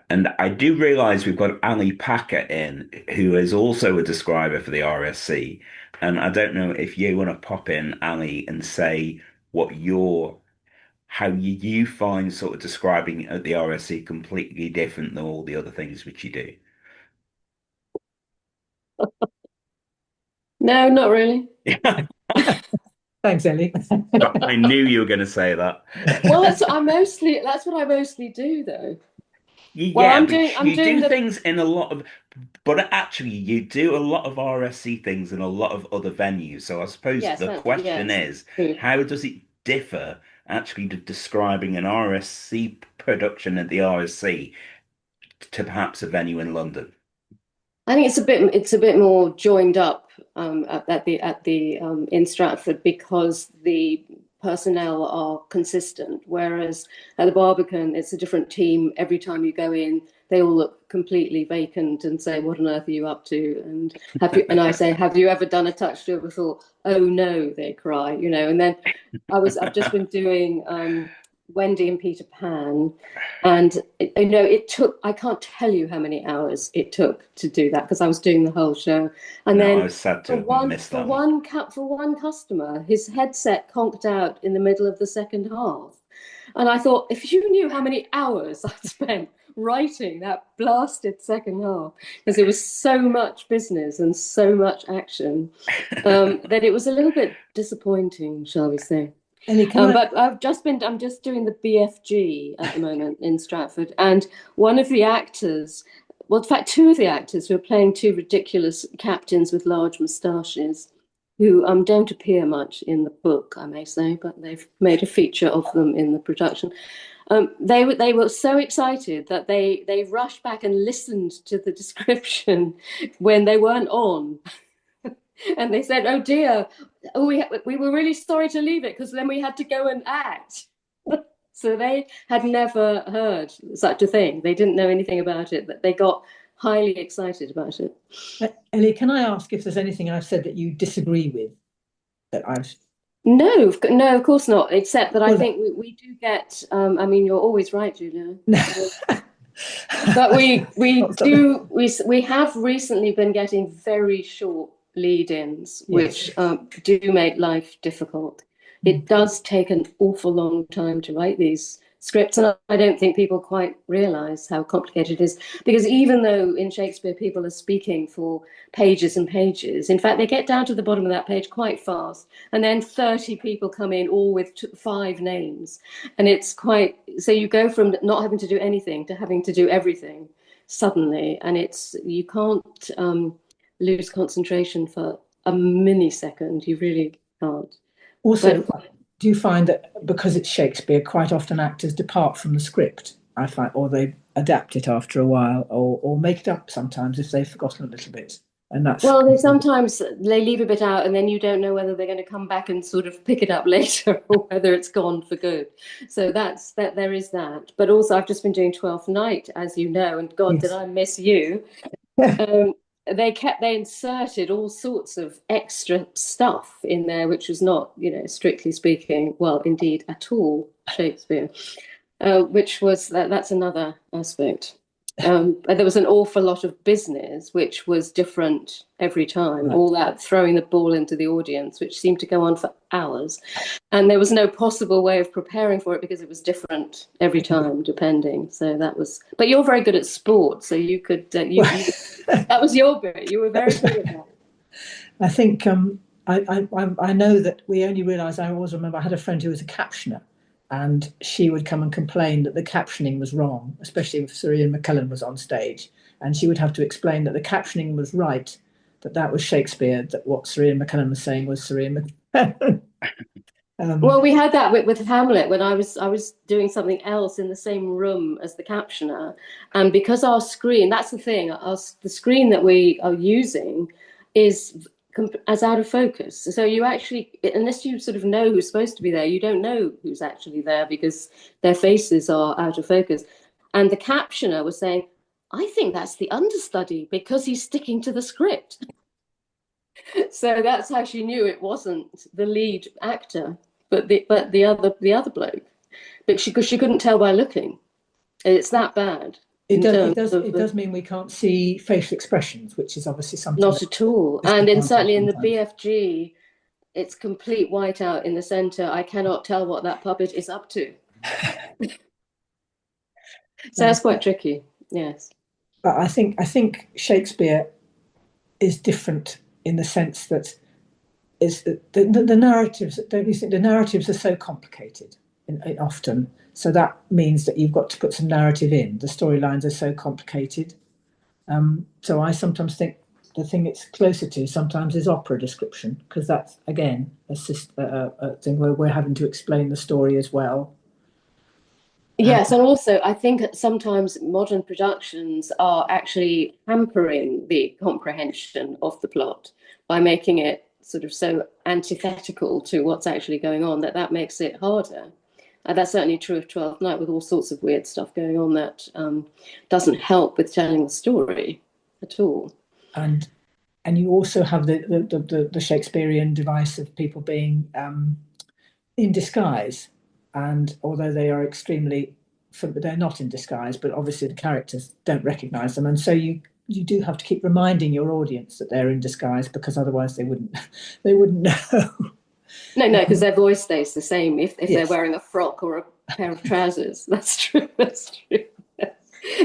And I do realize we've got Ali Packer in, who is also a describer for the RSC. And I don't know if you want to pop in, Ali, and say what how you find sort of describing at the RSC completely different than all the other things which you do. No, not really. Thanks, Ellie. I knew you were going to say that. Well, that's what I mostly do though. Well, Yeah, but I'm you doing do the things in a lot of, but actually you do a lot of RSC things in a lot of other venues. So I suppose yes, the question yes, is, true. how does it differ actually to describing an RSC production at the RSC to perhaps a venue in London? I think it's a bit more joined up at the in Stratford because the personnel are consistent, whereas at the Barbican it's a different team. Every time you go in, they all look completely vacant and say, "What on earth are you up to?" And and I say, "Have you ever done a touch tour before?" "Oh no," they cry, And then I've just been doing Wendy and Peter Pan. And it took, I can't tell you how many hours it took to do that because I was doing the whole show. And No, I then was sad to for have one missed for that one. one for one customer, his headset conked out in the middle of the second half. And I thought, if you knew how many hours I spent writing that blasted second half, because it was so much business and so much action, that it was a little bit disappointing, shall we say. But I'm just doing the BFG at the moment in Stratford, and one of the actors, well, in fact, two of the actors who are playing two ridiculous captains with large moustaches, who don't appear much in the book, I may say, but they've made a feature of them in the production. They were so excited that they rushed back and listened to the description when they weren't on. And they said, "Oh dear, we were really sorry to leave it because then we had to go and act." So they had never heard such a thing. They didn't know anything about it, but they got highly excited about it. Ellie, can I ask if there's anything I've said that you disagree with? No, of course not. Except that I think we do get. I mean, you're always right, Julia. But we have recently been getting very short lead-ins, which do make life difficult. It does take an awful long time to write these scripts, and I don't think people quite realize how complicated it is, because even though in Shakespeare people are speaking for pages and pages, in fact they get down to the bottom of that page quite fast, and then 30 people come in all with 5 names, and it's quite, so you go from not having to do anything to having to do everything suddenly, and you can't lose concentration for a millisecond. You really can't. Also, do you find that because it's Shakespeare, quite often actors depart from the script, I find, or they adapt it after a while, or make it up sometimes if they've forgotten a little bit? And that's well, they leave a bit out, and then you don't know whether they're going to come back and sort of pick it up later or whether it's gone for good. So that's that. There is that. But also, I've just been doing Twelfth Night, as you know, and God, did I miss you? They inserted all sorts of extra stuff in there, which was not, strictly speaking, well, indeed, at all Shakespeare, which was that's another aspect. There was an awful lot of business, which was different every time. Right. All that throwing the ball into the audience, which seemed to go on for hours, and there was no possible way of preparing for it because it was different every time, depending. So that was. But you're very good at sport, so you could. That was your bit. You were very good at that. I think I know that we only realised. I always remember I had a friend who was a captioner. And she would come and complain that the captioning was wrong, especially if Sir Ian McKellen was on stage. And she would have to explain that the captioning was right, that was Shakespeare, that what Sir Ian McKellen was saying was Sir Ian McKellen. Well, we had that with Hamlet when I was doing something else in the same room as the captioner, and because our screen, that's the thing, the screen that we are using is as out of focus. So you actually, unless you sort of know who's supposed to be there, you don't know who's actually there because their faces are out of focus. And the captioner was saying, "I think that's the understudy because he's sticking to the script." So that's how she knew it wasn't the lead actor, but the other bloke. But she couldn't tell by looking. It's that bad. It does mean we can't see facial expressions, which is obviously something. Not at all. And certainly in the BFG, it's complete whiteout in the center. I cannot tell what that puppet is up to. So that's quite tricky. Yes. But I think Shakespeare is different in the sense that the narratives, don't you think the narratives are so complicated often? So that means that you've got to put some narrative in. The storylines are so complicated. So I sometimes think the thing it's closer to sometimes is opera description, because that's, again, a thing where we're having to explain the story as well. Yes, and also I think sometimes modern productions are actually hampering the comprehension of the plot by making it sort of so antithetical to what's actually going on that makes it harder. That's certainly true of Twelfth Night, with all sorts of weird stuff going on that doesn't help with telling the story at all. And you also have the Shakespearean device of people being in disguise. And although they are they're not in disguise, but obviously the characters don't recognize them. And so you do have to keep reminding your audience that they're in disguise, because otherwise they wouldn't know. No, because their voice stays the same if they're wearing a frock or a pair of trousers. That's true. That's true.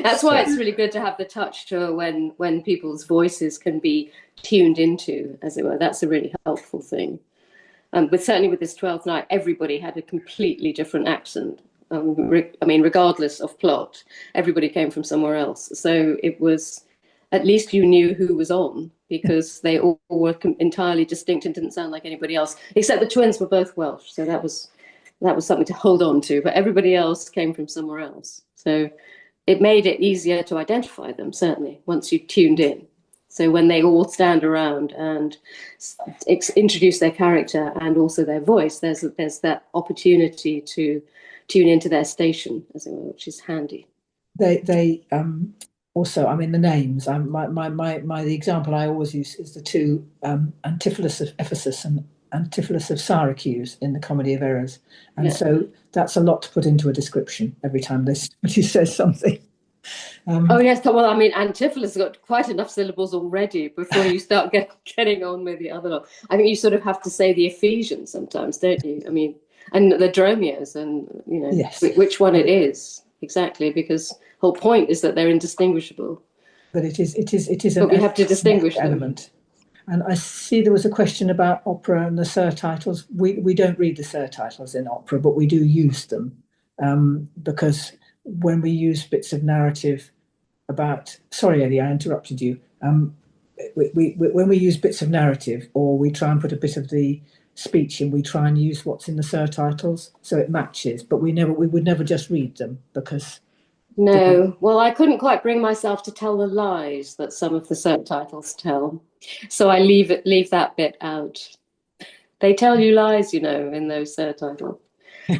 That's why it's really good to have the touch tour when people's voices can be tuned into, as it were. That's a really helpful thing. But certainly with this Twelfth Night, everybody had a completely different accent. Regardless of plot, everybody came from somewhere else. So it was, at least you knew who was on, because they all were entirely distinct and didn't sound like anybody else, except the twins were both Welsh. So that was something to hold on to. But everybody else came from somewhere else. So it made it easier to identify them, certainly, once you tuned in. So when they all stand around and introduce their character and also their voice, there's that opportunity to tune into their station, as it were, which is handy. They also, I mean, the names. The example I always use is the two Antipholus of Ephesus and Antipholus of Syracuse in the Comedy of Errors, and so that's a lot to put into a description every time somebody says something. Oh yes, well, I mean, Antipholus has got quite enough syllables already before you start getting on with the other one. I think you sort of have to say the Ephesians sometimes, don't you? I mean, and the Dromios, and which one it is exactly, because the whole point is that they're indistinguishable. But it is but we have to distinguish element. And I see there was a question about opera and the surtitles. We don't read the surtitles in opera, but we do use them because when we use bits of narrative about, sorry, Ellie, I interrupted you. When we use bits of narrative, or we try and put a bit of the speech in, we try and use what's in the surtitles so it matches. But we would never just read them, because no. Well, I couldn't quite bring myself to tell the lies that some of the subtitles tell, so I leave that bit out. They tell you lies, in those subtitles.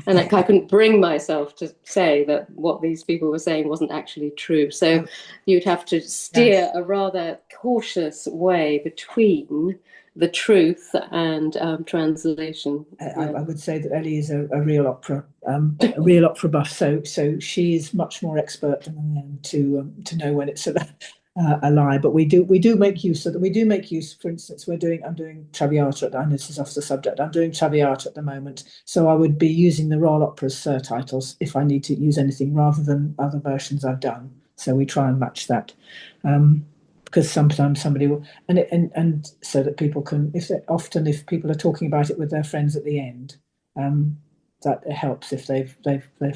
And I couldn't bring myself to say that what these people were saying wasn't actually true. So you'd have to steer a rather cautious way between the truth and translation. I would say that Ellie is a real opera buff. So she is much more expert than I am to know when it's a lie. But we do make use of that. We do make use. For instance, I'm doing Traviata. I know this is off the subject. I'm doing Traviata at the moment, so I would be using the Royal Opera's surtitles if I need to use anything, rather than other versions I've done. So we try and match that, because sometimes somebody will, and so that people can, if people are talking about it with their friends at the end, that helps if they've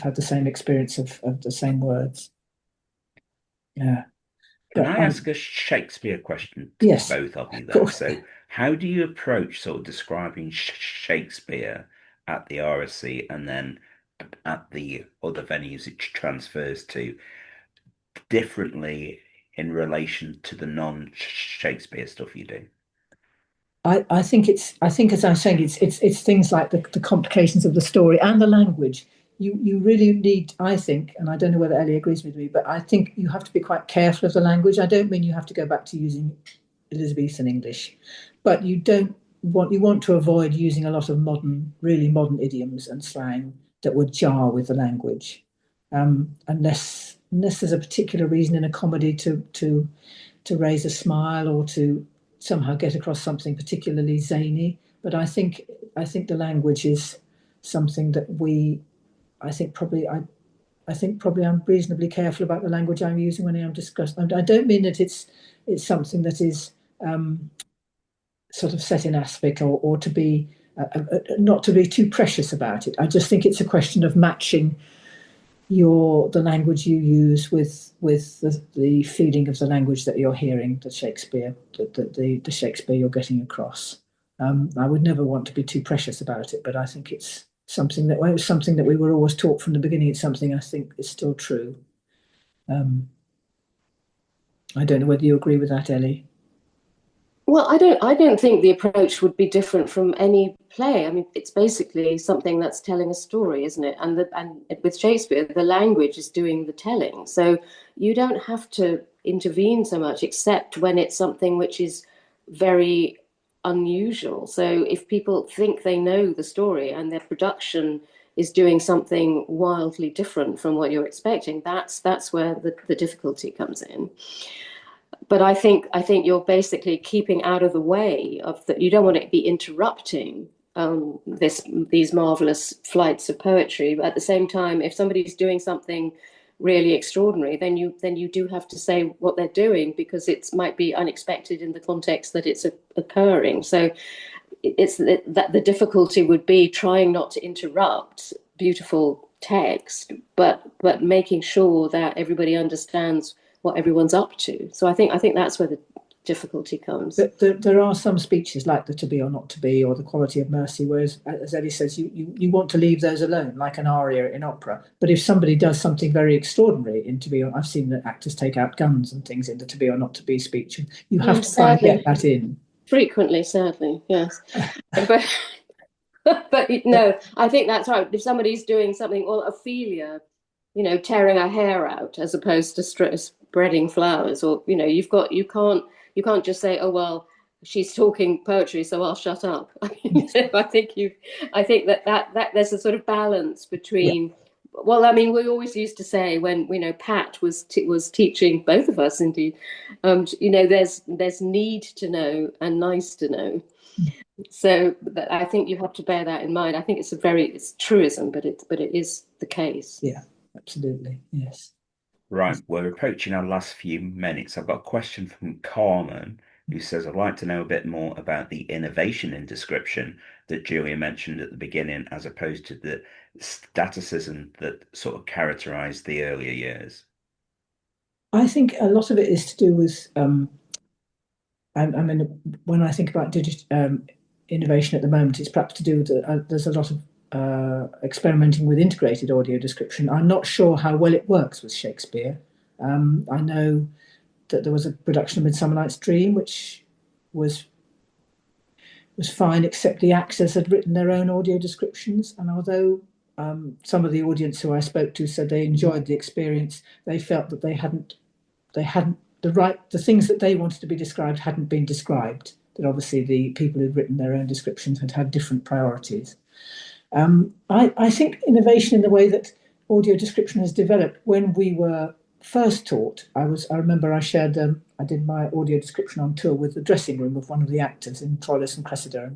had the same experience of the same words. Yeah. Can I ask a Shakespeare question to both of you then? So how do you approach sort of describing Shakespeare at the RSC and then at the other venues it transfers to differently in relation to the non-Shakespeare stuff you do? I think as I'm saying, it's things like the complications of the story and the language. You really need, I think, and I don't know whether Ellie agrees with me, but I think you have to be quite careful of the language. I don't mean you have to go back to using Elizabethan English, but you want to avoid using a lot of really modern idioms and slang that would jar with the language, unless there's a particular reason in a comedy to raise a smile or to somehow get across something particularly zany. But I think the language is something that I think probably I'm reasonably careful about the language I'm using when I'm discussing. I don't mean that it's something that is sort of set in aspic or to be not to be too precious about it. I just think it's a question of matching the language you use with the feeling of the language that you're hearing, the Shakespeare you're getting across. I would never want to be too precious about it, but I think it's something that we were always taught from the beginning. It's something I think is still true. I don't know whether you agree with that, Ellie. Well, I don't think the approach would be different from any play. I mean, it's basically something that's telling a story, isn't it? And with Shakespeare, the language is doing the telling. So you don't have to intervene so much, except when it's something which is very unusual. So if people think they know the story and their production is doing something wildly different from what you're expecting, that's where the difficulty comes in. But I think you're basically keeping out of the way of that. You don't want to be interrupting these marvelous flights of poetry. But at the same time, if somebody's doing something really extraordinary, then you do have to say what they're doing, because it might be unexpected in the context that it's occurring. So it's that the difficulty would be trying not to interrupt beautiful text, but making sure that everybody understands what everyone's up to. So I think that's where the difficulty comes. There are some speeches like the To Be or Not to Be or the Quality of Mercy, whereas, as Ellie says, you want to leave those alone, like an aria in opera. But if somebody does something very extraordinary in To Be, I've seen that actors take out guns and things in the To Be or Not to Be speech. You have to try and get that in. Frequently, sadly, yes. But no, I think that's right. If somebody's doing something, or Ophelia, tearing her hair out as opposed to spreading flowers, or you can't just say, oh well, she's talking poetry, so I'll shut up. I mean, I think that there's a sort of balance between. Yeah. Well, I mean, we always used to say when Pat was teaching, both of us indeed, there's need to know and nice to know. So I think you have to bear that in mind. I think it's truism, but it is the case. Yeah, absolutely. Yes. Right, we're approaching our last few minutes. I've got a question from Carmen, who says, I'd like to know a bit more about the innovation in description that Julia mentioned at the beginning, as opposed to the staticism that sort of characterized the earlier years. I think a lot of it is to do with, I mean, when I think about innovation at the moment, it's perhaps to do with there's a lot of experimenting with integrated audio description. I'm not sure how well it works with Shakespeare. I know that there was a production of Midsummer Night's Dream, which was fine, except the actors had written their own audio descriptions. And although some of the audience who I spoke to said they enjoyed the experience, they felt that the things that they wanted to be described hadn't been described. That obviously the people who'd written their own descriptions had different priorities. I think innovation in the way that audio description has developed. When we were first taught, I remember I did my audio description on tour with the dressing room of one of the actors in Troilus and Cressida.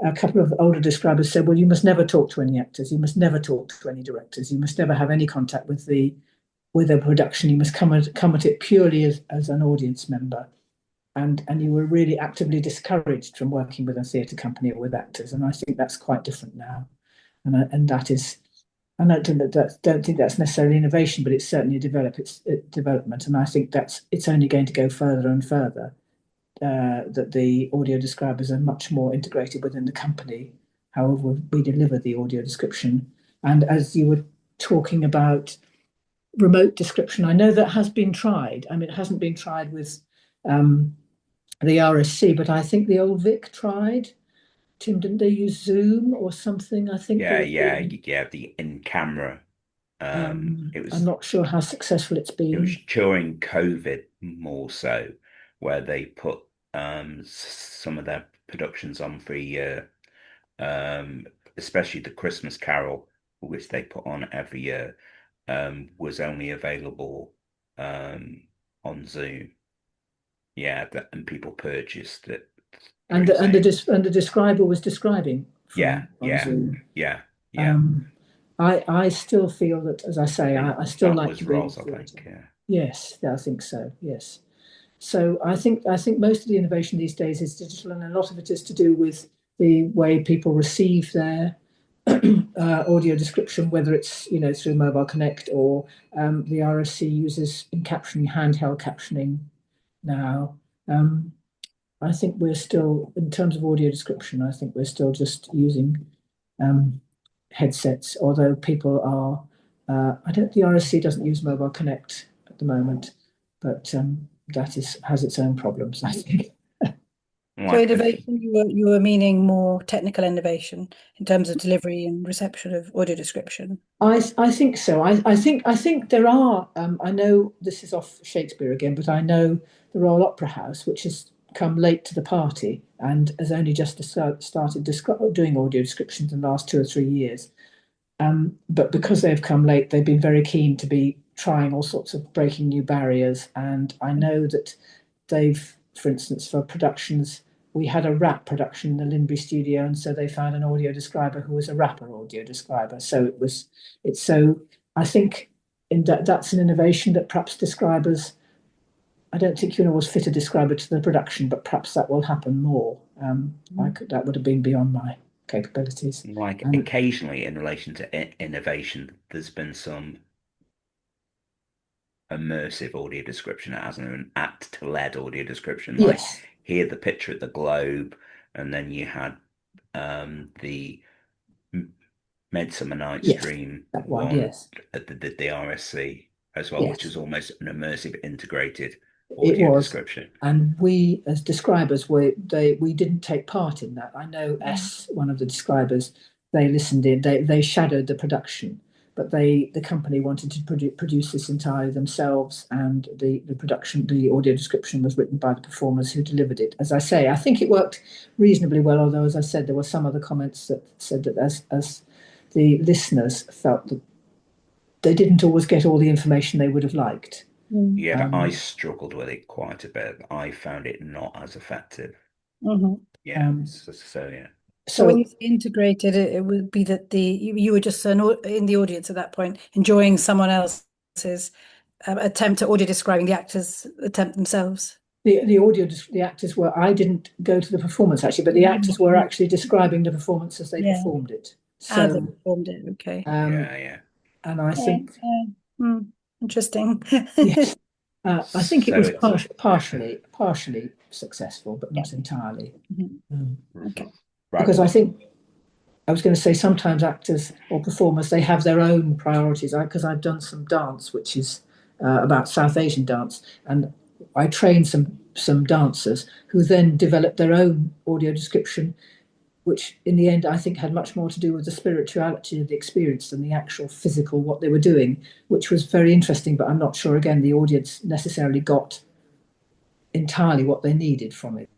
A couple of older describers said, well, you must never talk to any actors, you must never talk to any directors, you must never have any contact with a production, you must come at it purely as an audience member. And you were really actively discouraged from working with a theatre company or with actors. And I think that's quite different now. And that is, I don't think that's necessarily innovation, but it's certainly a development. And I think it's only going to go further and further, that the audio describers are much more integrated within the company however we deliver the audio description. And as you were talking about remote description, I know that has been tried. I mean, it hasn't been tried with the RSC, but I think the old Vic tried. Tim, didn't they use Zoom or something? I think they Yeah, were yeah, doing. yeah. The in camera. It I'm was not sure how successful it's it was been. during COVID more so, where they put some of their productions on for a year, especially the Christmas Carol, which they put on every year, was only available um on Zoom. Yeah, and people purchased it And through the Zoom. and the describer was describing Yeah, from on yeah, Zoom. yeah, yeah. Um, I still feel that, as I say, I think I still that like was to be in the Ross, I theatre. think. Yeah. Yes, I think so. Yes. So I think most of the innovation these days is digital, and a lot of it is to do with the way people receive their audio description, whether it's through Mobile Connect or the RSC uses in captioning, handheld captioning now. Um, I think we're still, in terms of audio description, I think we're still just using um, headsets, although people are, I don't, the RSC doesn't use Mobile Connect at the moment, but that has its own problems, I think. So Like, innovation, you were meaning more technical innovation in terms of delivery and reception of audio description. I think so. I think there are. I know this is off Shakespeare again, but I know the Royal Opera House, which has come late to the party and has only just started doing audio descriptions in the last 2 or 3 years. But because they've come late, they've been very keen to be trying all sorts of breaking new barriers. And I know that they've, for instance, for productions, we had a rap production in the Linbury studio, and so they found an audio describer who was a rapper audio describer. So it's so I think in that's an innovation that perhaps describers. I don't think was fit a describer to the production, but perhaps that will happen more. That would have been beyond my capabilities. like And occasionally in relation to innovation, there's been some immersive audio description as an act-led audio description, like yes, hear the picture at the Globe, and then you had the Midsummer Night's yes, Dream that one, one yes, at the RSC as well, which yes. is almost an immersive integrated It audio was, description. and we as describers we didn't take part in that. I know one of the describers, they listened in, they shadowed the production, but the company wanted to produce this entirely themselves, and the production, the audio description was written by the performers who delivered it. As I say, I think it worked reasonably well, although as I said, there were some other comments that said that as the listeners felt that they didn't always get all the information they would have liked. Yeah, I Um, struggled with it quite a bit. I found it not as effective. Mhm. Yeah, um, so yeah. So when so you say integrated, it would be that you were just in the audience at that point, enjoying someone else's attempt at audio describing the actors' attempt themselves. the actors were, I didn't go to the performance actually, but the actors were actually describing the performance as they Yeah, performed it. as they So performed it. Okay. um, Yeah, yeah. and I Yeah, think yeah. Hmm. Interesting. yes, I think it So was it's partially successful, but Yeah. not entirely. Mhm. Um, Okay. right. because I Well, think I was going to say sometimes actors or performers they have their own priorities. Because I've done some dance, which is about South Asian dance, and I trained some dancers who then developed their own audio description, which in the end I think had much more to do with the spirituality of the experience than the actual physical what they were doing, which was very interesting. But I'm not sure again the audience necessarily got entirely what they needed from it.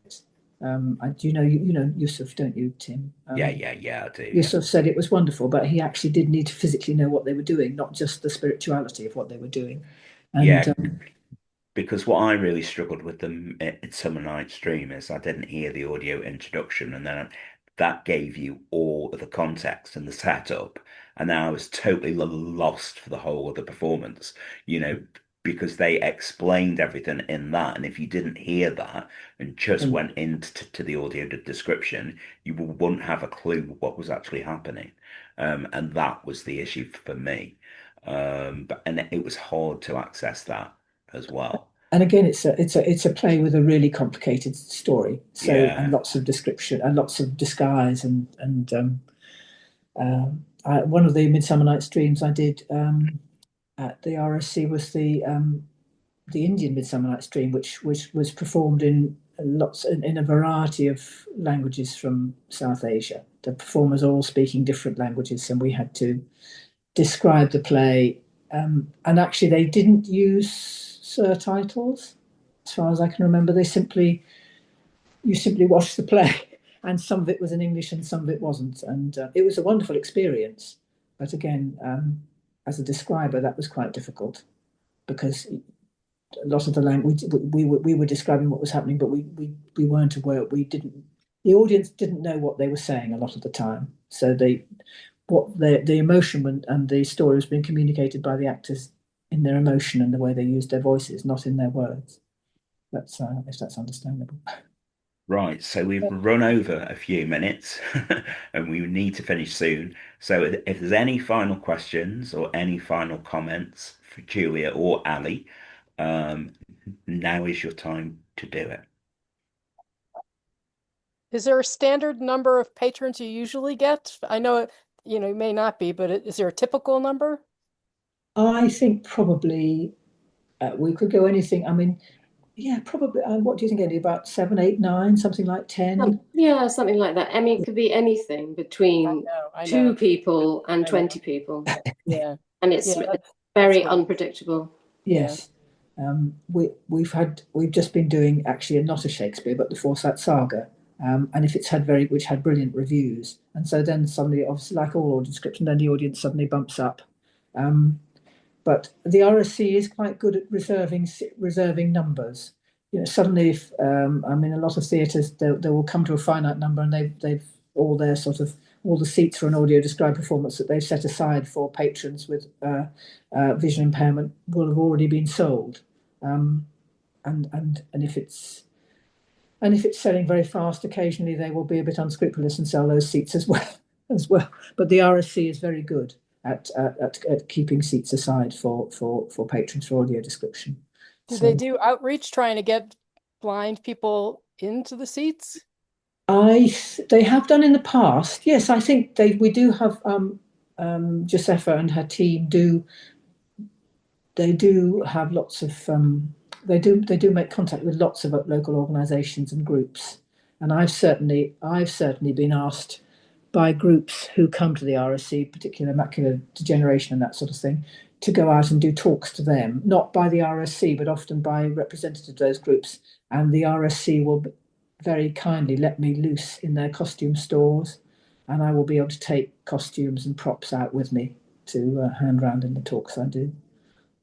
Do you know Yusuf, don't you, Tim? yeah, yeah, yeah, I do. Yeah. Yusuf said it was wonderful, but he actually did need to physically know what they were doing, not just the spirituality of what they were doing. And Yeah, because what I really struggled with them at Summer Night's Dream is I didn't hear the audio introduction, and then that gave you all of the context and the setup, and then I was totally lost for the whole of the performance, you know, because they explained everything in that, and if you didn't hear that and just and went into the audio description, you wouldn't have a clue what was actually happening, and that was the issue for me, but and it was hard to access that as well. And again, it's a play with a really complicated story. So and Yeah. lots of description and lots of disguise one of the Midsummer Night's Dreams I did at the RSC was the Indian Midsummer Night's Dream, which was performed in in a variety of languages from South Asia. The performers all speaking different languages, and we had to describe the play. And actually, they didn't use surtitles, as far as I can remember. You simply watched the play, and some of it was in English and some of it wasn't. And it was a wonderful experience. But again, as a describer, that was quite difficult because a lot of the language we were describing what was happening, but we weren't aware. The audience didn't know what they were saying a lot of the time. So the emotion and the story was being communicated by the actors in their emotion and the way they used their voices, not in their words. That's if that's understandable. Right, so we've run over a few minutes and we need to finish soon. So if there's any final questions or any final comments for Julia or Ali, um, now is your time to do it. Is there a standard number of patrons you usually get? I know it, it may not be, but is there a typical number? I think probably we could go anything. I mean, yeah, probably. What do you think, Eddie? About 7, 8, 9, something like 10? Yeah, something like that. I mean, it could be anything between I know. 2 people and I know. 20 people. Yeah. And it's Yeah, very that's right. unpredictable. Yes. We've just been doing actually not a Shakespeare, but the Forsyte Saga. And if it's which had brilliant reviews. And so then suddenly, obviously, like all audio description, then the audience suddenly bumps up. But the RSC is quite good at reserving numbers. Suddenly, if I'm in a lot of theatres, they will come to a finite number, and they've all their all the seats for an audio described performance that they've set aside for patrons with vision impairment will have already been sold. And if it's selling very fast, occasionally they will be a bit unscrupulous and sell those seats as well as well. But the RSC is very good at keeping seats aside for patrons for audio description. Do they do outreach trying to get blind people into the seats? They have done in the past. Yes, I think we do have Josefa and her team do have lots of they do make contact with lots of local organisations and groups, and I've certainly been asked by groups who come to the RSC, particularly macular degeneration and that sort of thing, to go out and do talks to them, not by the RSC, but often by representatives of those groups, and the RSC will very kindly let me loose in their costume stores, and I will be able to take costumes and props out with me to hand round in the talks I do.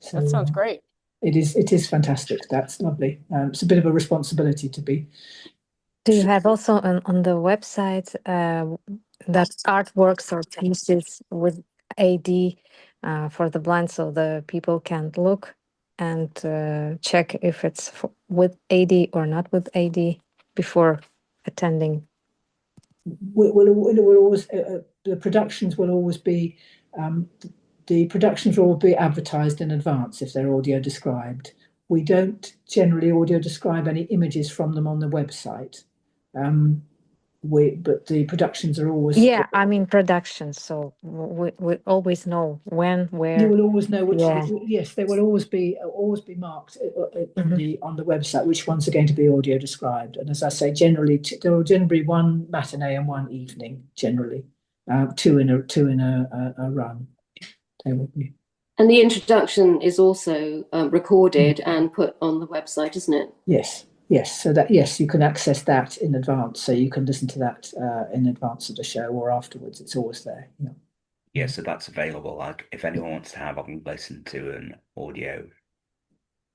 So that sounds great. It is fantastic. That's lovely. It's a bit of a responsibility to be. Do you have also on the website that artworks or pieces with AD for the blind, so the people can look and check if it's with AD or not with AD before attending? Will always the productions will always be the productions will be advertised in advance if they're audio described. We don't generally audio describe any images from them on the website. But the productions are always I mean productions, so we always know when, where. You will always know which. Yeah. Yes, they will always be marked on the website which ones are going to be audio described. And as I say, generally there will generally be one matinee and one evening. Generally, two in a run. They will be. And the introduction is also recorded and put on the website, isn't it? Yes. Yes, so you can access that in advance, so you can listen to that in advance of the show or afterwards. It's always there. Yeah. Yeah, so that's available. Like if anyone wants to have a listen to an audio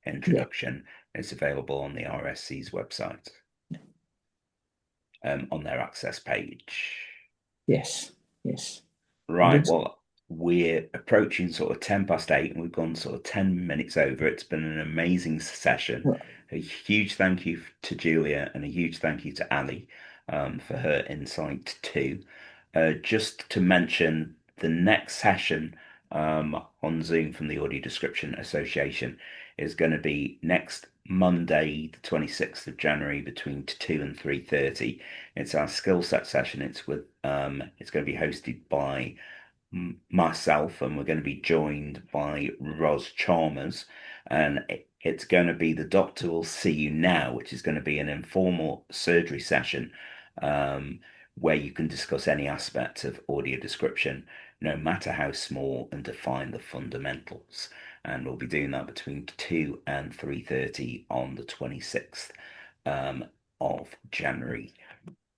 introduction, it's available on the RSC's website, on their access page. Yes, yes. Right, well, we're approaching sort of 8:10 and we've gone sort of 10 minutes over. It's been an amazing session. Right. A huge thank you to Julia and a huge thank you to Ali for her insight too. Just to mention the next session on Zoom from the Audio Description Association is going to be next Monday, the 26th of January, between 2 and 3:30. It's our skill set session. It's going to be hosted by myself, and we're going to be joined by Ros Chalmers, and it's going to be The Doctor Will See You Now, which is going to be an informal surgery session where you can discuss any aspect of audio description, no matter how small, and define the fundamentals. And we'll be doing that between 2 and 3:30 on the 26th of January.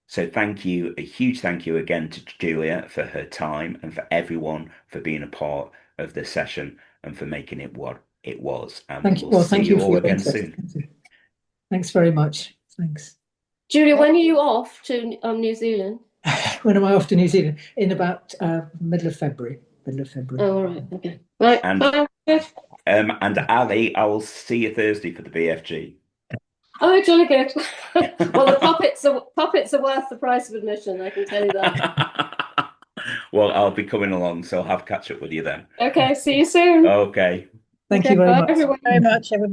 So thank you, a huge thank you again to Julia for her time, and for everyone for being a part of this session and for making it what it was. And thank you. we'll Well, see thank you you for all your again interest. soon. Thanks very much. Thanks. Julia, when are you off to New Zealand? When am I off to New Zealand? In about middle of February. Middle of February. Oh, all right. Okay. Right. And Ali, I will see you Thursday for the BFG. Oh, jolly good. Well, the puppets are worth the price of admission, I can tell you that. Well, I'll be coming along, so I'll have catch up with you then. Okay, see you soon. Okay. Thank you very Bye, much. everyone. Very much, everybody.